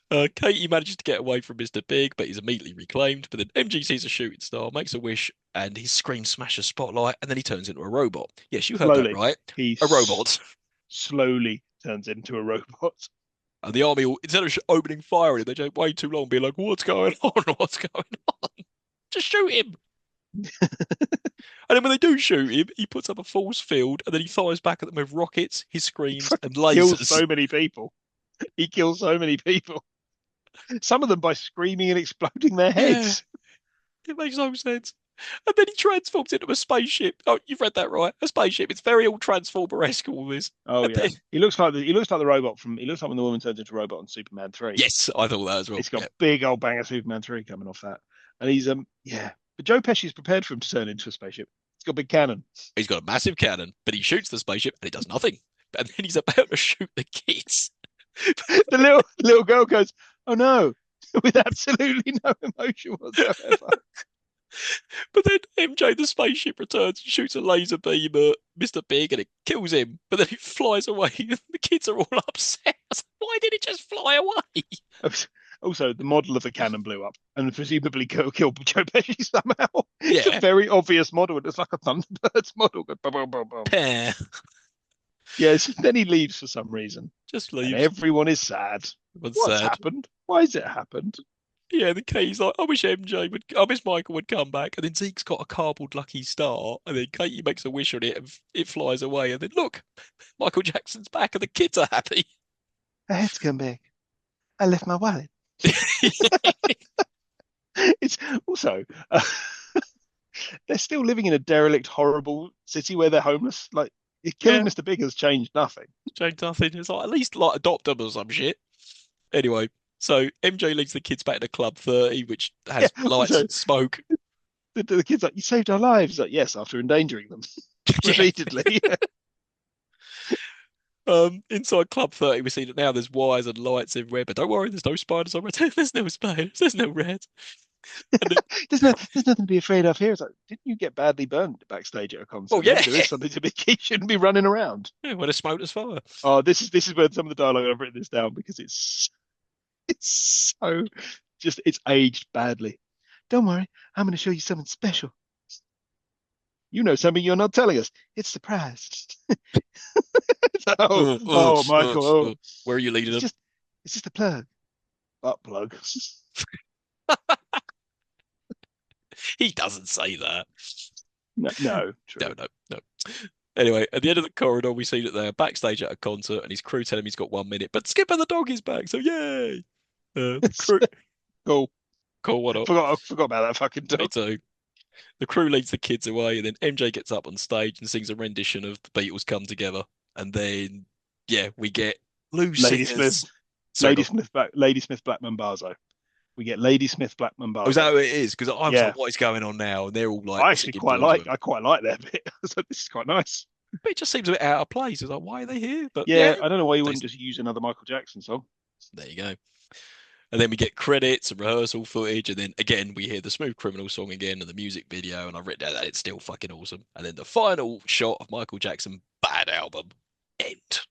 that. Katie manages to get away from Mr. Big, but he's immediately reclaimed. But then MG sees a shooting star, makes a wish, and his screen smashes a spotlight, and then he turns into a robot. Yes, you heard that Slowly. right. He A robot. slowly turns into a robot. And the army, instead of opening fire on him, they just way too long, being like, what's going on? What's going on? Just shoot him. And then when they do shoot him, he puts up a force field, and then he fires back at them with rockets, his He screens, fucking and kills lasers. so many people. He kills so many people. Some of them by screaming and exploding their Yeah, heads. it makes no sense. And then he transforms into a spaceship. Oh, you've read that right. A spaceship. It's very all Transformer-esque, all this. Oh And yeah, then, he looks like the robot from. He looks like when the woman turns into a robot in Superman 3. yes, I thought that as well. It's got Yeah. big old bang of Superman 3 coming off that, and he's yeah. But Joe Pesci's prepared for him to turn into a spaceship. It's got a big cannon. He's got a massive cannon, but he shoots the spaceship and it does nothing. And then he's about to shoot the kids. The little girl goes, "Oh no," with absolutely no emotion whatsoever. But then MJ, the spaceship, returns and shoots a laser beam at Mr. Big and it kills him. But then it flies away and the kids are all upset. I was like, why did it just fly away? Also, the model of the cannon blew up and presumably killed Joe Pesci somehow. It's a Yeah. very obvious model. It's like a Thunderbirds model. Boom, boom, boom, boom. Pear. Yes, then he leaves for some reason, Just and leaves. everyone is sad. Everyone's What's sad. happened? Why has it happened? Yeah, the Katie's like, I wish MJ would, I wish Michael would come back. And then Zeke's got a cardboard lucky star. And then Katie makes a wish on it and it flies away. And then look, Michael Jackson's back and the kids are happy. My head's come back. I left my wallet. It's also they're still living in a derelict, horrible city where they're homeless. Like killing Yeah, Mr. Big has changed nothing. changed nothing. It's like, at least like adopt them or some shit. Anyway, so MJ leads the kids back to Club 30, which Yeah. has lights Also, and smoke. the kid's like, "You saved our lives." Like, yes, after endangering them Yeah. repeatedly. Inside Club 30, we see that now there's wires and lights everywhere, but don't worry, there's no spiders on red. There's no spiders, there's no rats. And then, There's nothing to be afraid of here. It's like, didn't you get badly burned backstage at a oh concert? yeah, Maybe there is something to be. He shouldn't be running around. yeah, when there's smoke, there's fire. Oh, this is where some of the dialogue I've written this down because it's so just it's aged badly. Don't worry, I'm going to show you something special. You know something you're not telling us. It's surprise. Oh, Uh, uh, oh, Michael. Oh, Where are you leading it's them? just it's just a plug. Butt plug. He doesn't say that. No, no, No, true. no, no. Anyway, at the end of the corridor, we see that they're backstage at a concert, and his crew tell him he's got 1 minute. But Skipper the dog is back, so yay! The It's crew, cool. cool, what up? I forgot about that fucking Me dog. too. The crew leads the kids away, and then MJ gets up on stage and sings a rendition of the Beatles Come Together. And then, yeah, we get Lou Lady Smith, Singers. Sorry, go on. Lady Smith, Black Mambazo. We get Lady Smith, Black Oh, is that Mambazo. how it is? Because I was Yeah, like, what is going on now? And they're all like singing blues with him. I quite like that bit. So this is quite nice. But it just seems a bit out of place. It's like, why are they here? But Yeah, yeah, I don't know why you wouldn't just use another Michael Jackson song. there you go. And then we get credits and rehearsal footage, and then again we hear the Smooth Criminal song again and the music video, and I've written down that it's still fucking awesome. And then the final shot of Michael Jackson bad album end.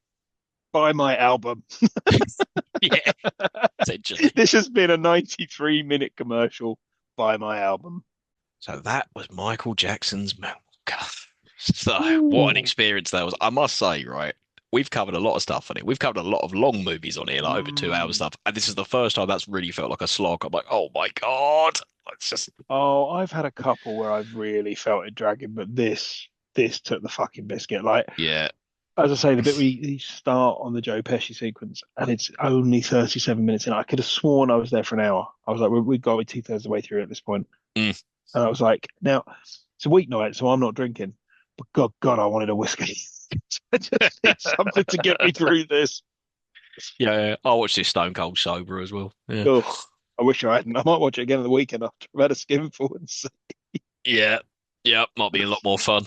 Buy my album. Yeah, essentially. This has been a 93-minute commercial. Buy my album. So that was Michael Jackson's Moonwalker. So, what an Ooh. experience that was. I must say, right, we've covered a lot of stuff on it. We've covered a lot of long movies on here, like over 2 hour Mm. stuff. And this is the first time that's really felt like a slog. I'm like, oh my God. It's just, Oh, I've had a couple where I've really felt it dragging, but this took the fucking biscuit. Like, yeah. as I say, the bit where you start on the Joe Pesci sequence and it's only 37 minutes in, I could have sworn I was there for an hour. I was like, we got it 2/3 of the way through at this point. Mm. And I was like, now it's a weeknight, so I'm not drinking. But God, I wanted a whiskey. I just need something to get me through this. Yeah. I watched this Stone Cold sober as well. Yeah. Oh, I wish I hadn't. I might watch it again on the weekend after I've had a skinful and see. Yeah. Yeah. Might be a lot more fun.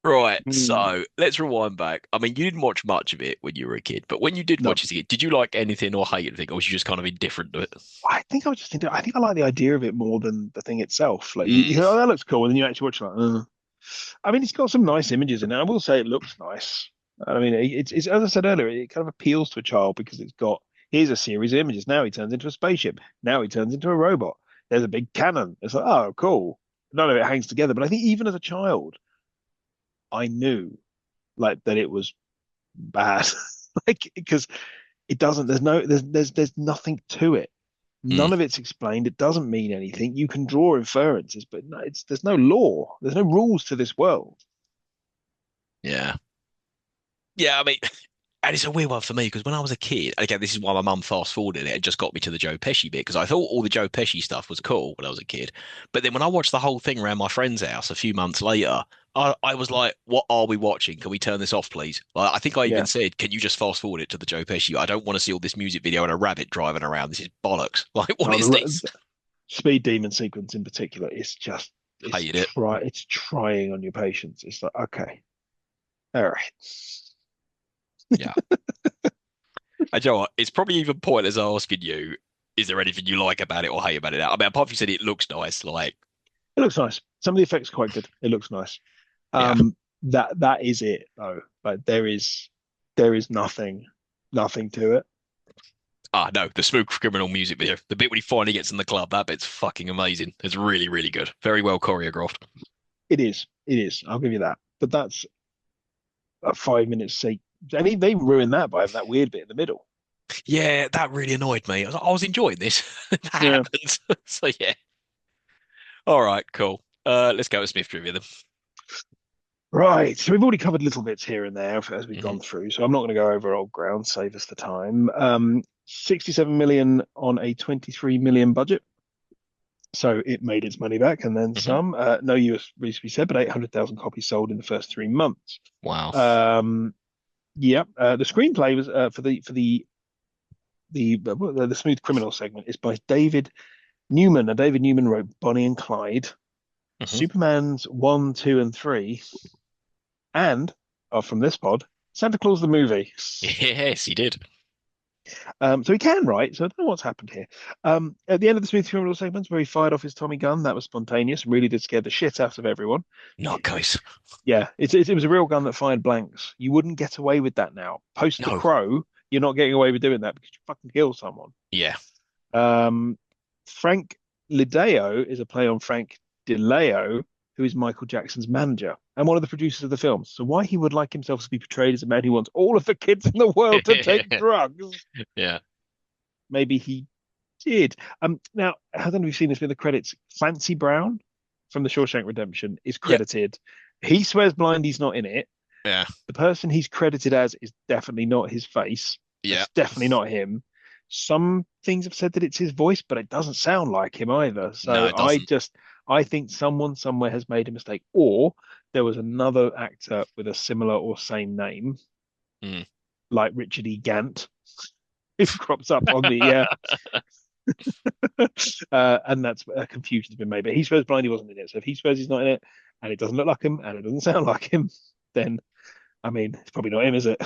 Right, Mm, so let's rewind back. I mean, you didn't watch much of it when you were a kid, but when you did no, watch it as a kid, did you like anything or hate anything, or was you just kind of indifferent to it? I think I was just into. I think I like the idea of it more than the thing itself. Like you Mm, go, oh, that looks cool, and then you actually watch it, like, I mean, it's got some nice images in it. I will say it looks nice. I mean, it's as I said earlier, it kind of appeals to a child because it's got here's a series of images. Now he turns into a spaceship. Now he turns into a robot. There's a big cannon. It's like, oh, cool. None of it hangs together. But I think even as a child, I knew like that it was bad, like because it doesn't. There's nothing to it. mm, None of it's explained. It doesn't mean anything. You can draw inferences, but no, there's no law. There's no rules to this world. yeah. Yeah, I mean, and it's a weird one for me because when I was a kid, again, this is why my mum fast forwarded it and just got me to the Joe Pesci bit because I thought all the Joe Pesci stuff was cool when I was a kid. But then when I watched the whole thing around my friend's house a few months later, I was like, what are we watching? Can we turn this off, please? Like, I think I even Yeah. said, can you just fast forward it to the Joe Pesci? I don't want to see all this music video and a rabbit driving around. This is bollocks. Like, what No, is this? the speed demon sequence in particular is just Hated it. it's trying on your patience. It's like, okay, all right. Yeah. And you know what? It's probably even pointless asking you, is there anything you like about it or hate about it? I mean, apart from you said it looks nice, like, It looks nice. Some of the effects are quite good. It looks nice. yeah. That is it though. Like there is nothing to it. Ah, no, the Smooth Criminal music video. The bit when he finally gets in the club, that bit's fucking amazing. It's really, really good. Very well choreographed. It is. It is. I'll give you that. But that's a 5 minute seat. And they ruined that by having that weird bit in the middle. Yeah, that really annoyed me. I was enjoying this. That Yeah. happened. So yeah. All right, cool. Let's go with Smith Trivia then. Right. So we've already covered little bits here and there as we've Hmm. gone through. So I'm not going to go over old ground, save us the time. 67 million on a 23 million budget. So it made its money back and then Hmm. some. No US release to be said, but 800,000 copies sold in the first 3 months. Wow. Um, yeah. The screenplay was for the Smooth Criminal segment is by David Newman. And David Newman wrote Bonnie and Clyde, Hmm. Superman's 1, 2, and 3, and from this pod, Santa Claus the movie. Yes, he did. So he can write. So I don't know what's happened here. At the end of the Smooth Criminal segments, where he fired off his Tommy gun, that was spontaneous and really did scare the shit out of everyone. Nutcase. Yeah, it was a real gun that fired blanks. You wouldn't get away with that now. Post The No. Crow, you're not getting away with doing that because you fucking kill someone. Yeah. Um, Frank Lideo is a play on Frank DeLeo, who is Michael Jackson's manager and one of the producers of the film. So why he would like himself to be portrayed as a man who wants all of the kids in the world to take drugs? Yeah. Maybe he did. Now I don't know if you've seen this with the credits. Clancy Brown from The Shawshank Redemption is Yep. credited. He swears blind he's not in it. Yeah. The person he's credited as is definitely not his face. Yeah. That's definitely not him. Some things have said that it's his voice, but it doesn't sound like him either. No, So it doesn't. I think someone somewhere has made a mistake, or there was another actor with a similar or same name, Mm. like Richard E. Gant, who crops up on the and that's a confusion's been made. But he swears blind he wasn't in it. So if he swears he's not in it, and it doesn't look like him, and it doesn't sound like him, then I mean, it's probably not him, is it?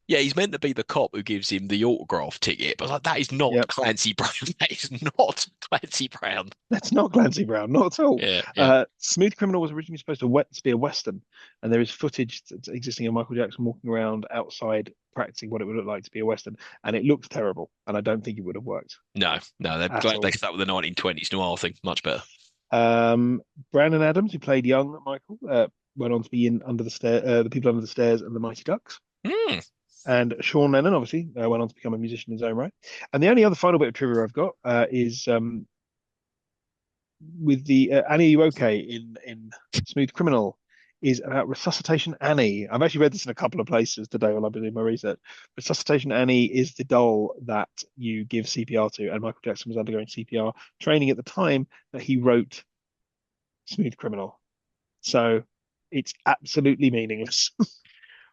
Yeah, he's meant to be the cop who gives him the autograph ticket, but like that is not Yep. Clancy Brown. That is not Clancy Brown. That's not Clancy Brown, not at all. Yeah, yeah. Smooth Criminal was originally supposed to be a Western, and there is footage that's existing of Michael Jackson walking around outside practicing what it would look like to be a Western, and it looks terrible, and I don't think it would have worked No, no, they're at glad they all. stuck with the 1920s noir thing. Much better. Brandon Adams, who played young Michael, went on to be in Under the Stair, The People Under the Stairs, and the Mighty Ducks. Hmm. And Sean Lennon obviously went on to become a musician in his own right. And the only other final bit of trivia I've got is with the Annie, Are You Okay in Smooth Criminal is about Resuscitation Annie. I've actually read this in a couple of places today while I've been doing my research. Resuscitation Annie is the doll that you give CPR to, and Michael Jackson was undergoing CPR training at the time that he wrote Smooth Criminal. So it's absolutely meaningless.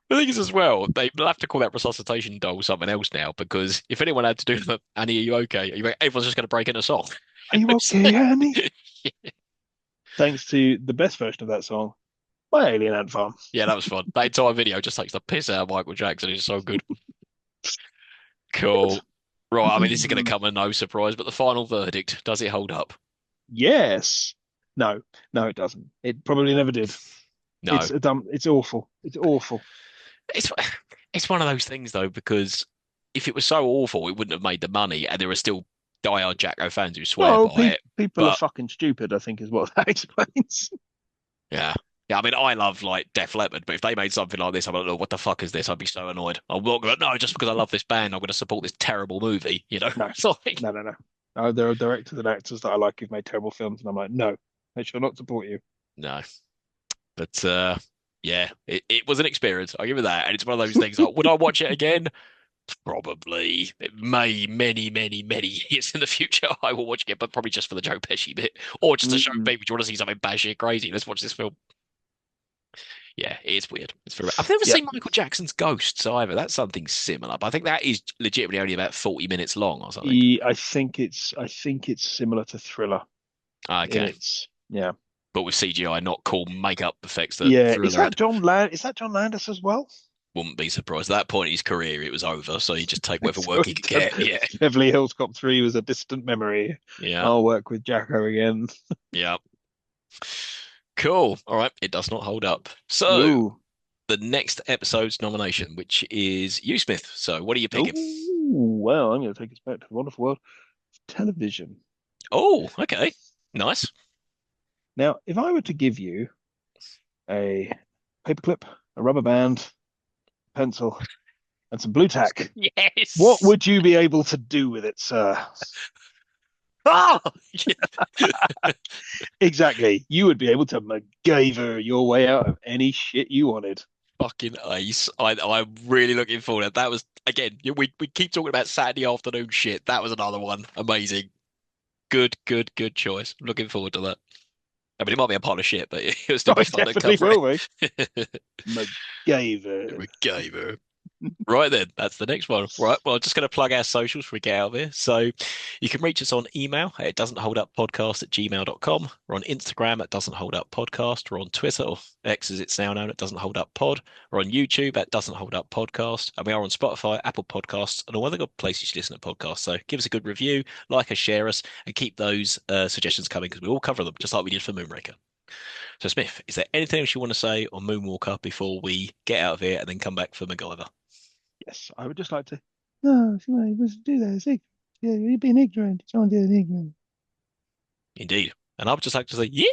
The thing is, as well, they'll have to call that resuscitation doll something else now because if anyone had to do the Annie, are you okay? Everyone's just going to break into song. Are you It's okay, like- Annie? Thanks to the best version of that song by Alien Ant Farm. Yeah, that was fun. That entire video just takes the piss out of Michael Jackson. He's so good. Cool. Right, I mean, this is going to come as no surprise, but the final verdict, does it hold up? Yes. No, no, it doesn't. It probably never did. No. It's awful. It's awful. It's it's one of those things though, because if it was so awful, it wouldn't have made the money, and there are still diehard Jacko fans who swear Well, by it. people are But fucking stupid, I think is what that explains. yeah, yeah. I mean, I love like Def Leppard, but if they made something like this, I'm like, oh, what the fuck is this? I'd be so annoyed. I'm not going, no, just because I love this band, I'm going to support this terrible movie. You know, No, it's like no, no, no. There are directors and actors that I like who've made terrible films, and I'm like, no, I shall not support you. no. But yeah, it was an experience. I'll give it that, and it's one of those things. Like, would I watch it again? Probably. It may many, many, many years in the future I will watch it, but probably just for the Joe Pesci bit. Or just to show Mm, people, do you want to see something batshit crazy? Let's watch this film. Yeah, it's weird. It's very. I've never yeah, seen Michael Jackson's Ghosts either. That's something similar, but I think that is legitimately only about 40 minutes long or something. I think it's similar to Thriller in Okay. its yeah. But with CGI, not cool makeup effects that Yeah, Thriller had. Is that John Landis as well? Wouldn't be surprised. At that point in his career, it was over, so he just take whatever So work he he could done get. Yeah. Beverly Hills Cop 3 was a distant memory. Yeah. I'll work with Jacko again. Yeah. Cool. All right. It does not hold up. So Ooh. the next episode's nomination, which is you, Smith. So what are you picking? Ooh, well, I'm going to take us back to the wonderful world of television. Oh, okay. Nice. Now, if I were to give you a paperclip, a rubber band, pencil, and some blue tack, what Yes. would you be able to do with it, sir? Ah! Exactly. You would be able to MacGyver your way out of any shit you wanted. Fucking ace. I'm really looking forward to that. That was again, we keep talking about Saturday afternoon shit. That was another one. Amazing. Good, good, good choice. Looking forward to that. I mean, it might be a pile of shit, but it'll still Oh, be it fun to definitely cover will be. it. MacGyver. MacGyver. Right then, that's the next one. Right, well, I'm just going to plug our socials before we get out of here. So you can reach us on email at doesn't hold up podcast at gmail.com. We're on Instagram at doesn't hold up podcast. We're on Twitter, or X as it's now known, at doesn't hold up pod. We're on YouTube at doesn't hold up podcast. And we are on Spotify, Apple Podcasts, and all other good places you listen to podcasts. So give us a good review, like us, share us, and keep those suggestions coming because we all cover them, just like we did for Moonraker. So, Smith, is there anything else you want to say on Moonwalker before we get out of here and then come back for MacGyver? Yes, I would just like to. No, somebody must do that. It's ignorant. Yeah, you're being ignorant. Someone did ignorant. Indeed. And I would just like to say, yeah.